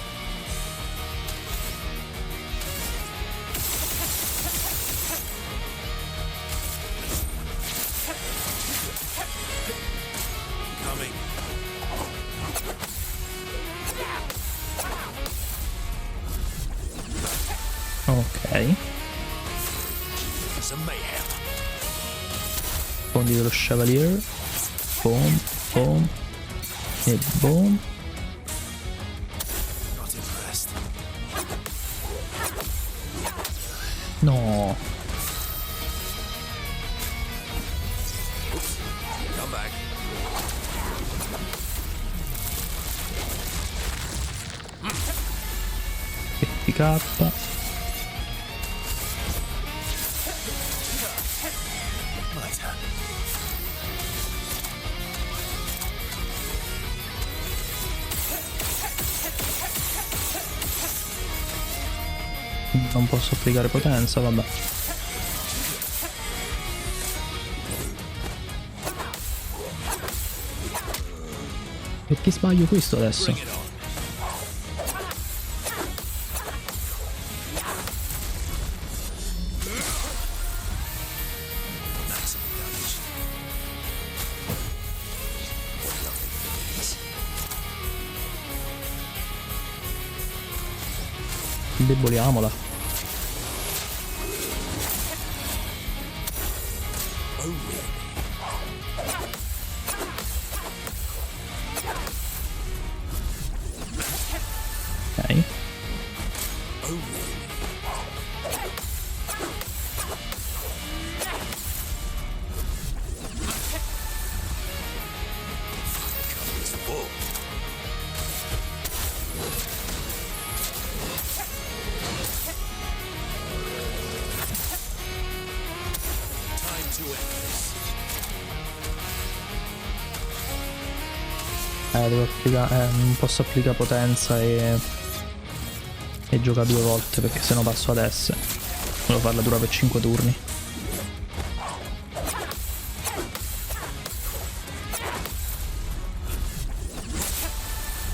Coming. Ok. Some mayhem. Fondi dello Chevalier. Boom, boom. E boom. Not impressed. No. Come back. K. My turn. Non posso applicare potenza, vabbè. Perché sbaglio questo adesso? Bring it on. Maximum damage. Indeboliamola. Oh, really? Ok. Oh, really? Cup is full. Time Devo applicare. Non posso applicare potenza e giocare 2 volte perché sennò passo ad S. Devo farla dura per 5 turni.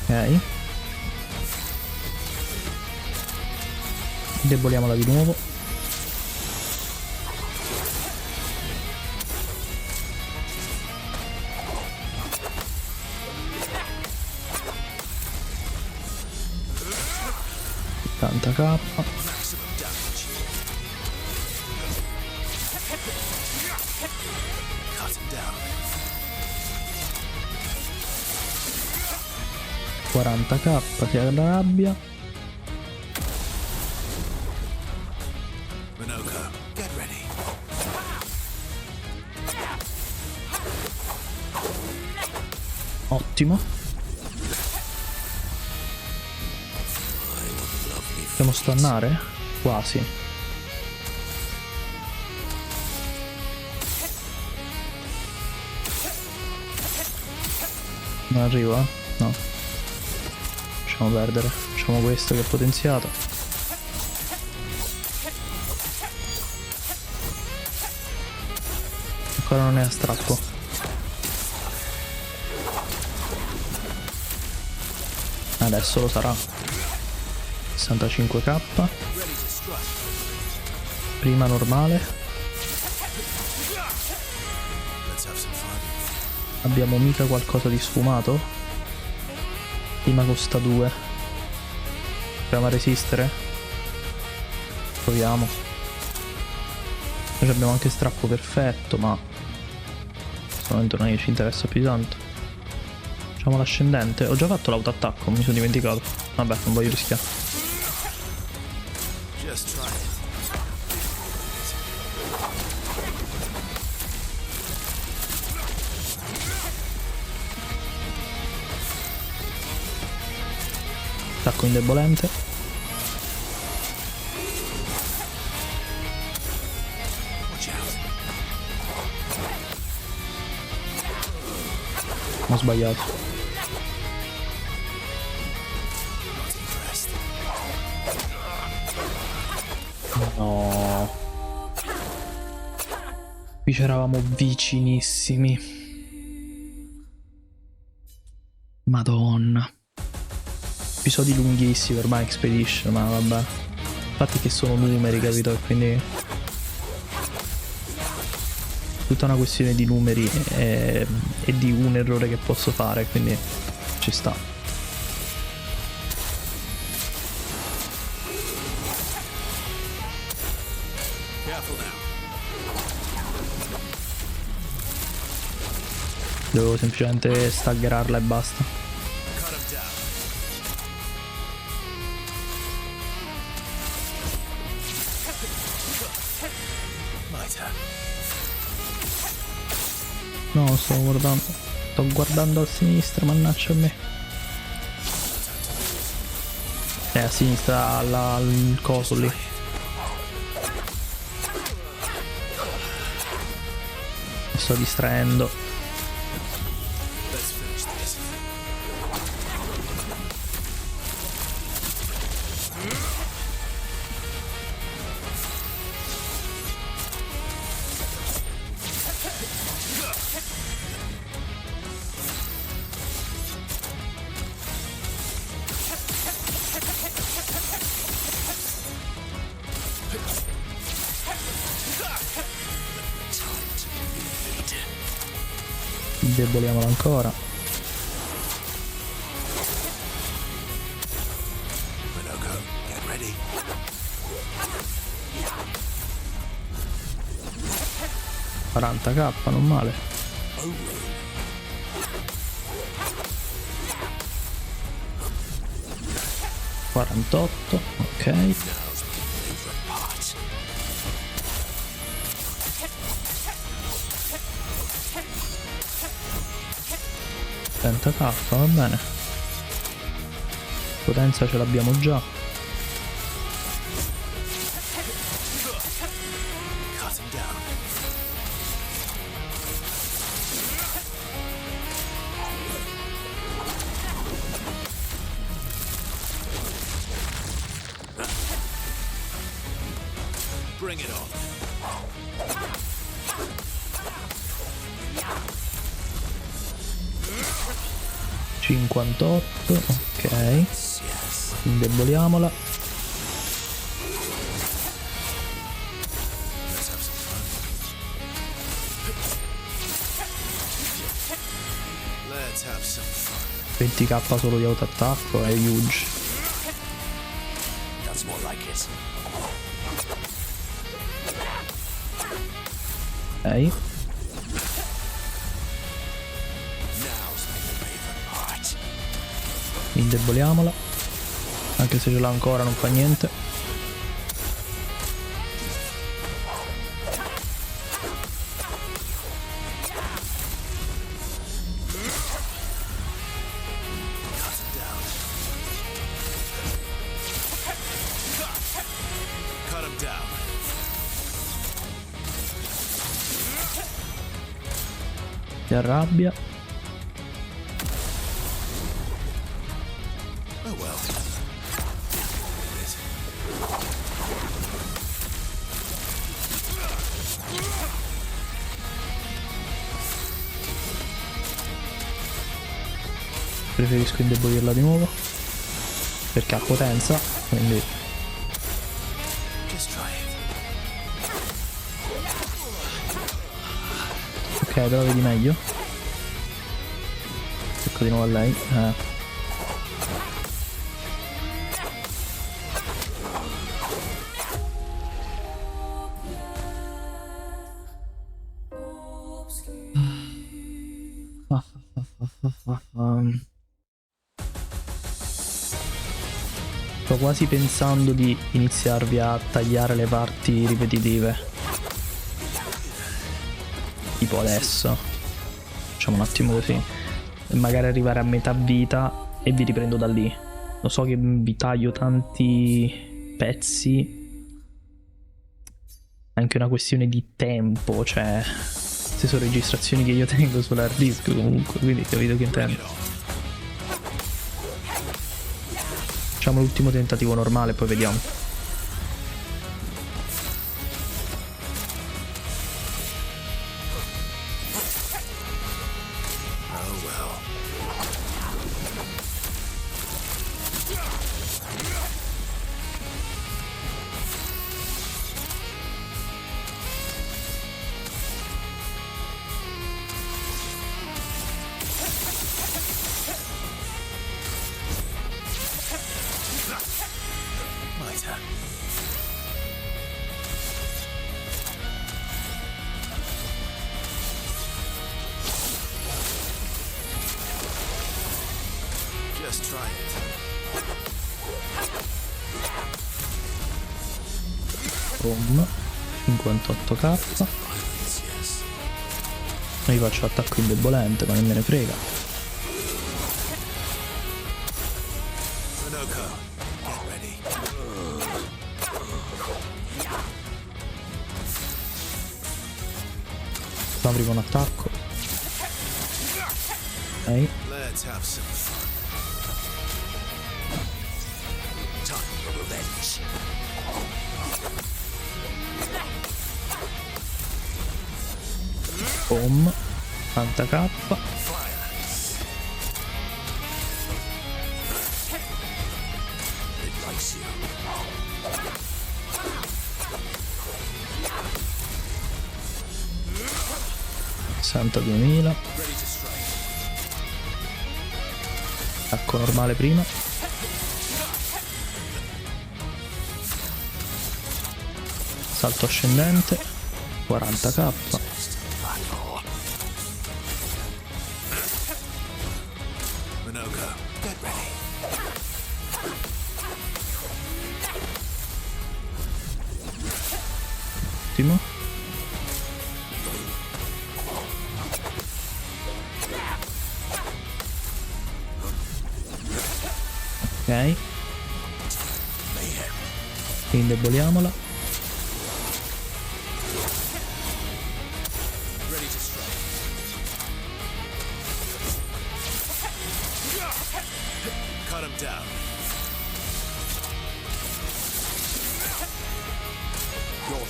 Ok. Deboliamola di nuovo. Tanta K. Cut him down. 40k, si arrabbia. Minoko, get ready. Ottimo. Possiamo stannare? Quasi. Non arriva? No. Lasciamo perdere. Facciamo questo che è potenziato. Ancora non è a strappo. Adesso lo sarà. 65k. Prima normale. Let's have some fun. Abbiamo mica qualcosa di sfumato? Prima costa 2. Proviamo a resistere? Proviamo. Noi abbiamo anche strappo perfetto, ma in questo momento non ci interessa più di tanto. Facciamo l'ascendente. Ho già fatto l'autoattacco, mi sono dimenticato. Vabbè, non voglio rischiare. Just try it. Attacco indebolente. Watch out. Ho sbagliato. Not impressed. No. Qui c'eravamo vicinissimi. Madonna. Episodi lunghissimi ormai Expedition, ma vabbè. Infatti che sono numeri, capito? E quindi tutta una questione di numeri e di un errore che posso fare, quindi ci sta. Careful now. Devo semplicemente staggerarla e basta. Cut him down. My turn. No, sto guardando. Sto guardando a sinistra, mannaggia a me. A sinistra al coso lì. Mi sto distraendo. Let's finish this. Deboliamola ancora. Minoko, get ready. 40k, non male. Oh, 48, ok. now's my favorite part. 30k, va bene. Potenza ce l'abbiamo già. Cut him down. Bring it on. 58, ok. Yes. Indeboliamola. Let's have some fun. Let's have some fun. 20k solo di autoattacco è huge. That's more like it. Ok. Now's my favorite part. Indeboliamola. Anche se ce l'ha ancora non fa niente. Cut him down. Si arrabbia. Oh well. Preferisco indebolirla di nuovo perché ha potenza, quindi Just try it. ok, però vedi meglio. Ecco di nuovo a lei. Sto quasi pensando di iniziarvi a tagliare le parti ripetitive. Tipo adesso. Facciamo un attimo così. E magari arrivare a metà vita e vi riprendo da lì. Lo so che vi taglio tanti pezzi. È anche una questione di tempo, cioè... Queste sono registrazioni che io tengo sull'hard disk comunque, quindi capito che intendo. Facciamo l'ultimo tentativo normale, poi vediamo. Oh well. My turn. Just try it. Boom. 58k. Violence, yes. Io faccio attacco indebolente, ma non me ne frega. Minoko, get ready. Qua prima un attacco. Ok. Let's have some fun. Time for revenge. Boom. 80k. It likes you. 62.000. Ready to strike. Attacco normale prima. Salto ascendente. 40k. Battle. Minoko, get ready. Ottimo. Ok. Mayhem. Indeboliamola. Ready to strike. Cut him down. Your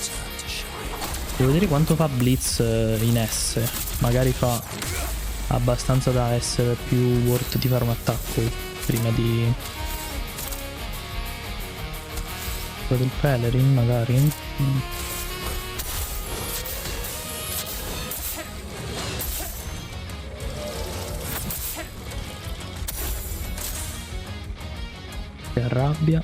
Devo vedere quanto fa Blitz in S. Magari fa abbastanza da essere più worth di fare un attacco prima di... quello del Pelerin magari. Si arrabbia.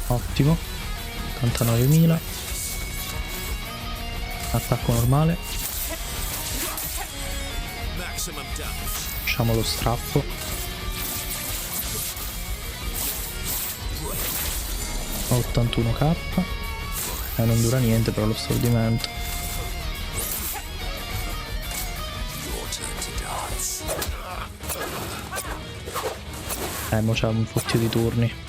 Ottimo. 89.000. Attacco normale. Lasciamo lo strappo. 81k. Non dura niente però lo stordimento. Mo c'ha un fottio di turni.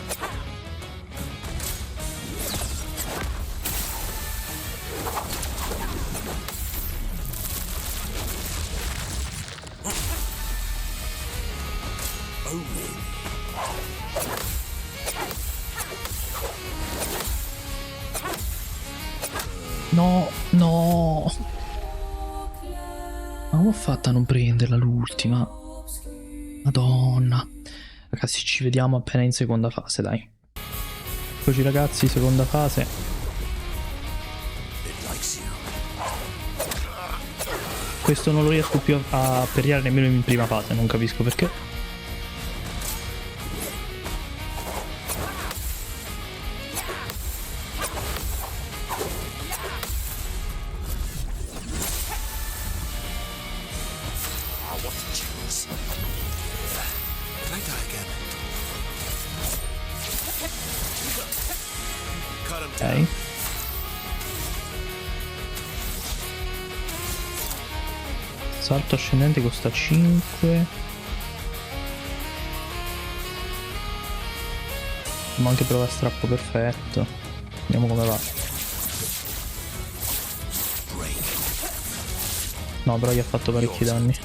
No, no. Ma come ho fatto a non prenderla l'ultima? Madonna. Ragazzi, ci vediamo appena in seconda fase, dai. Eccoci ragazzi, seconda fase. Questo non lo riesco più a perriare nemmeno in prima fase, non capisco perché. Ok. Salto ascendente costa 5. Ma anche prova strappo perfetto. Vediamo come va. No, però gli ha fatto parecchi danni.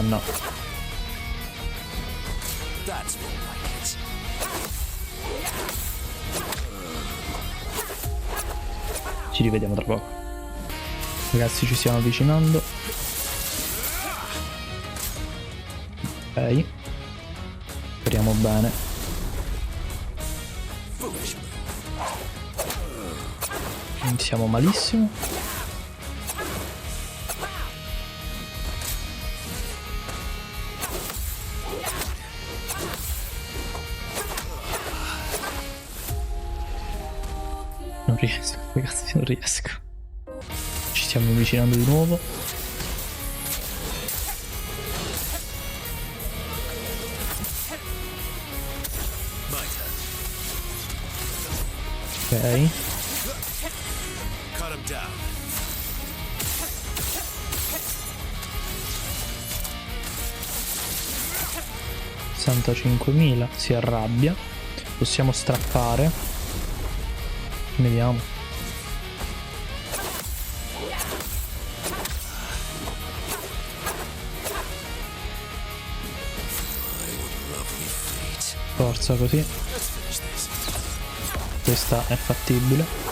No. Ci rivediamo tra poco. Ragazzi, ci stiamo avvicinando. Ok. Speriamo bene. Iniziamo malissimo. Non riesco, ragazzi, non riesco. Ci stiamo avvicinando di nuovo. Ok. 65.000, si arrabbia. Possiamo strappare. Vediamo. Forza così. Questa è fattibile.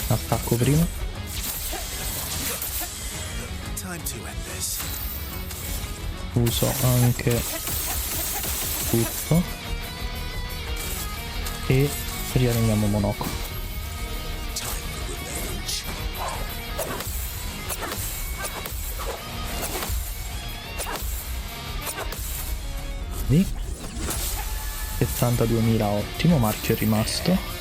Attacco prima. Uso anche tutto e rianiamiamo Monoko. Lì 72.000, ottimo, marchio è rimasto.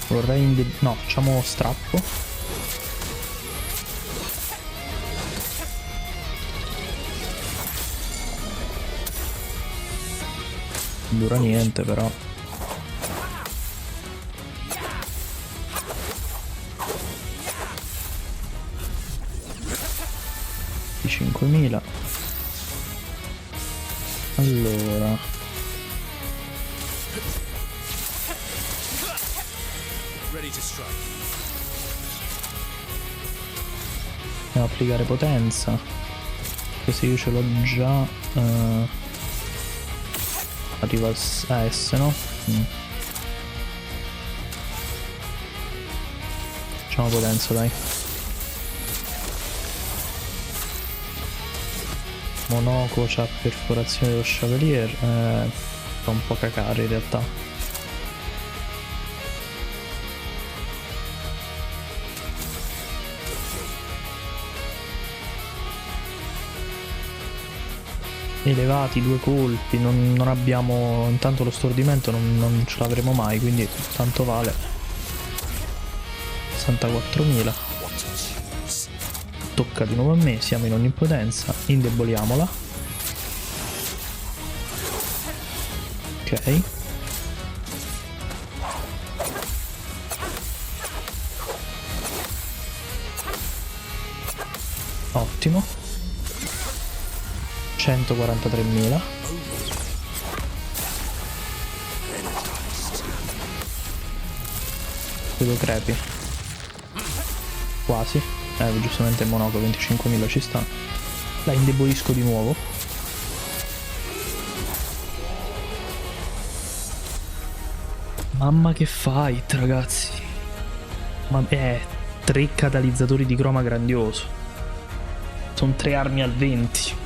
Vorrei no, facciamo strappo. Non dura niente però. 5.000. Allora, Ready to strike. andiamo a applicare potenza. Questo io ce l'ho già. Arriva a S, no? Facciamo potenza, dai. Monoco c'ha perforazione dello Chevalier. Fa un po' cacare in realtà. Elevati, 2 colpi, non abbiamo, intanto lo stordimento non ce l'avremo mai, quindi tanto vale. 64.000. Tocca di nuovo a me, siamo in onnipotenza, indeboliamola. Ok. Ottimo. 143.000. Vedo crepi. Quasi. Giustamente il monoco 25.000 ci sta. La indebolisco di nuovo. Mamma che fight, ragazzi. Ma 3 catalizzatori di croma grandioso. Sono 3 armi al 20.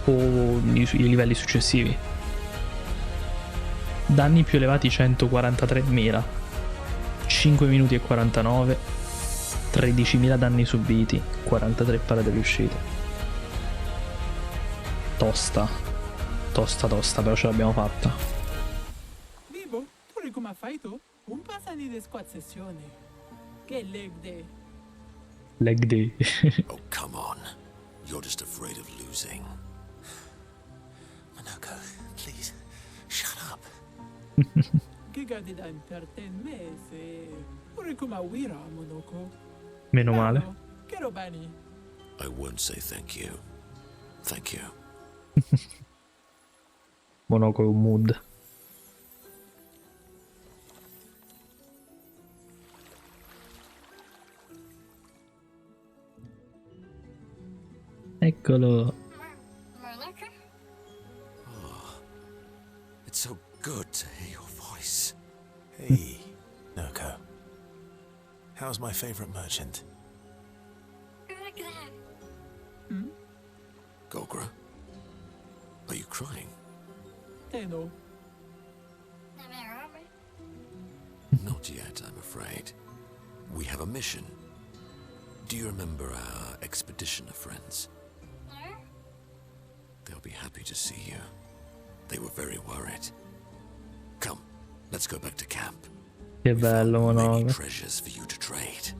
O i livelli successivi. Danni più elevati 143.000. 5 minuti e 49. 13.000 danni subiti. 43 parate riuscite. Tosta. Tosta, però ce l'abbiamo fatta. Vivo, tu come fai tu? Un passani di squazzessione. Che leg day. Leg day. Oh, come on. You're just afraid of losing. Monaco, please, shut up. Che gadi da intrattenmese. Pure come Wira, Monaco. Meno male. Che robani. I won't say thank you. Thank you. Monoco è un mood. Eccolo. It's so good to hear your voice. Hey, Noko. How's my favorite merchant? Gogra? Are you crying? Teno. Not yet, I'm afraid. We have a mission. Do you remember our expeditioner friends? They'll be happy to see you. They were very worried. Come, let's go back to camp. Che bello, Many Monoco. treasures for you to trade.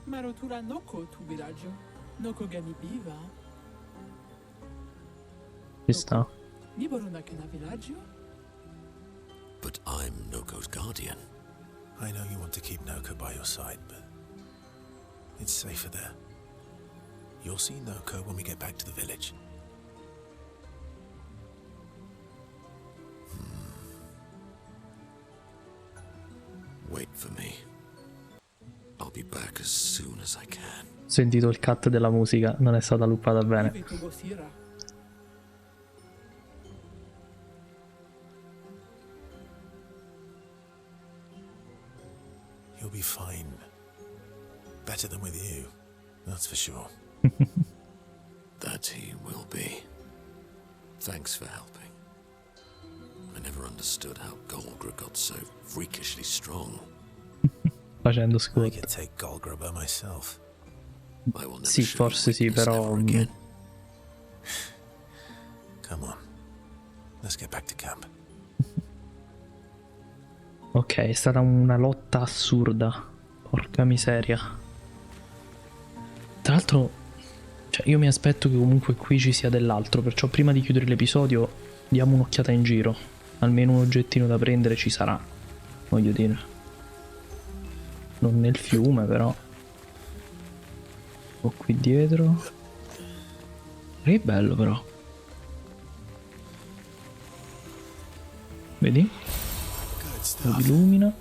Marotura Noko tu villaggio. Noko gani biva. Ci sta. Niboruna che na villaggio? But I'm Noko's guardian. I know you want to keep Noko by your side, but it's safer there. You'll see Noko when we get back to the village. Wait for me. I'll be back as soon as I can. Ho sentito il cut della musica, non è stata luppata bene. Vive tu Bosira. You'll be fine. Better than with you, that's for sure. That he will be. Thanks for helping. I never understood how Golgra got so freakishly strong. Facendo I scuola. could take Golgra by myself. I will never Sì, show you forse sì, weakness però. ever again. Come on. Let's get back to camp. Ok, è stata una lotta assurda. Porca miseria. Tra l'altro, cioè, io mi aspetto che comunque qui ci sia dell'altro, perciò prima di chiudere l'episodio diamo un'occhiata in giro. Almeno un oggettino da prendere ci sarà, voglio dire. Non nel fiume, però. O qui dietro. Che bello però. Vedi? Lo illumina.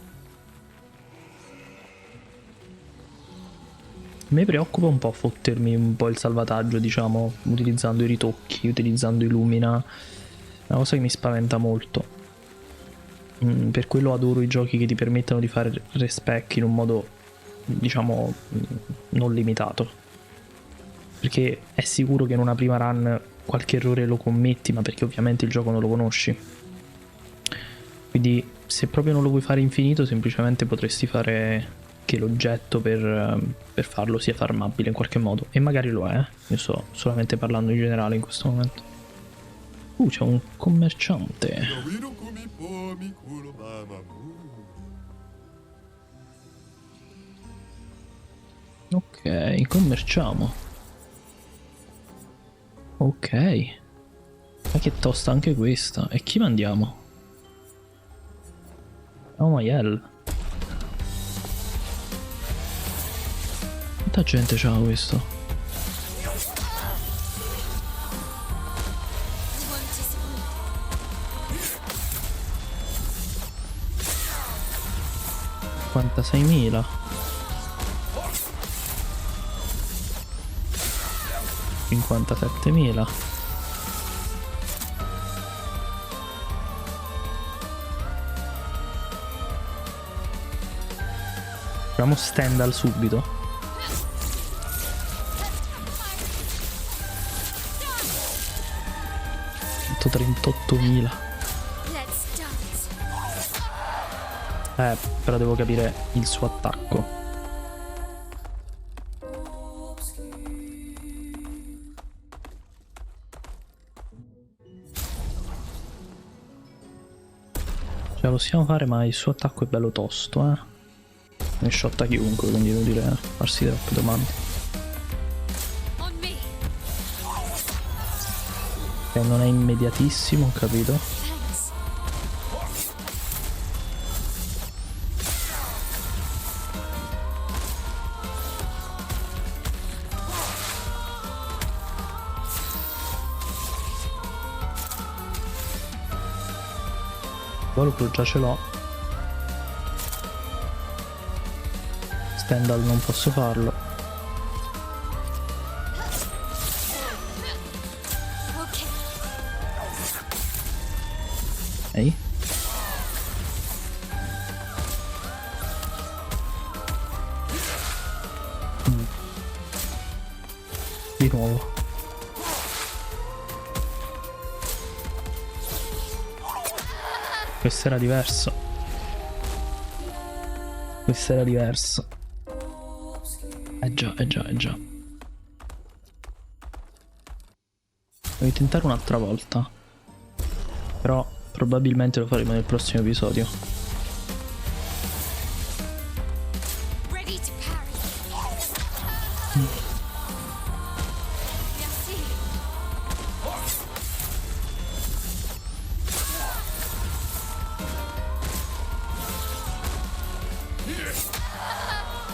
Mi preoccupa un po' fottermi un po' il salvataggio, diciamo, utilizzando i ritocchi, utilizzando Illumina. Una cosa che mi spaventa molto. Per quello adoro i giochi che ti permettono di fare respec in un modo, diciamo, non limitato. Perché è sicuro che in una prima run qualche errore lo commetti, ma perché ovviamente il gioco non lo conosci. Quindi se proprio non lo vuoi fare infinito, semplicemente potresti fare che l'oggetto per farlo sia farmabile in qualche modo. E magari lo è, io sto solamente parlando in generale in questo momento. C'è un commerciante. Ok, commerciamo. Ok. Ma che tosta anche questa. E chi mandiamo? Oh Maiel. Quanta gente c'ha questo? $56.000. $57.000. Proviamo Stendhal subito. $138.000. Però devo capire il suo attacco. Ce la possiamo fare, ma il suo attacco è bello tosto, eh. Ne shotta chiunque, quindi devo dire farsi troppe domande. Ok, non è immediatissimo, ho capito. Quello già ce l'ho. Stendhal non posso farlo. Ehi. Di nuovo. Questo era diverso. Questo era diverso. Già. Devo tentare un'altra volta. Però probabilmente lo faremo nel prossimo episodio.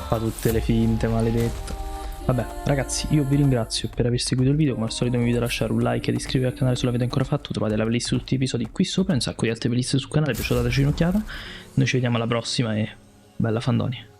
Fa tutte le finte, maledetto. Vabbè, ragazzi, io vi ringrazio per aver seguito il video. Come al solito vi invito a lasciare un like ed iscrivervi al canale se l'avete ancora fatto. Trovate la playlist su tutti gli episodi qui sopra e un sacco di altre playlist sul canale, perciò dateci un'occhiata. Noi ci vediamo alla prossima e bella Fandoni.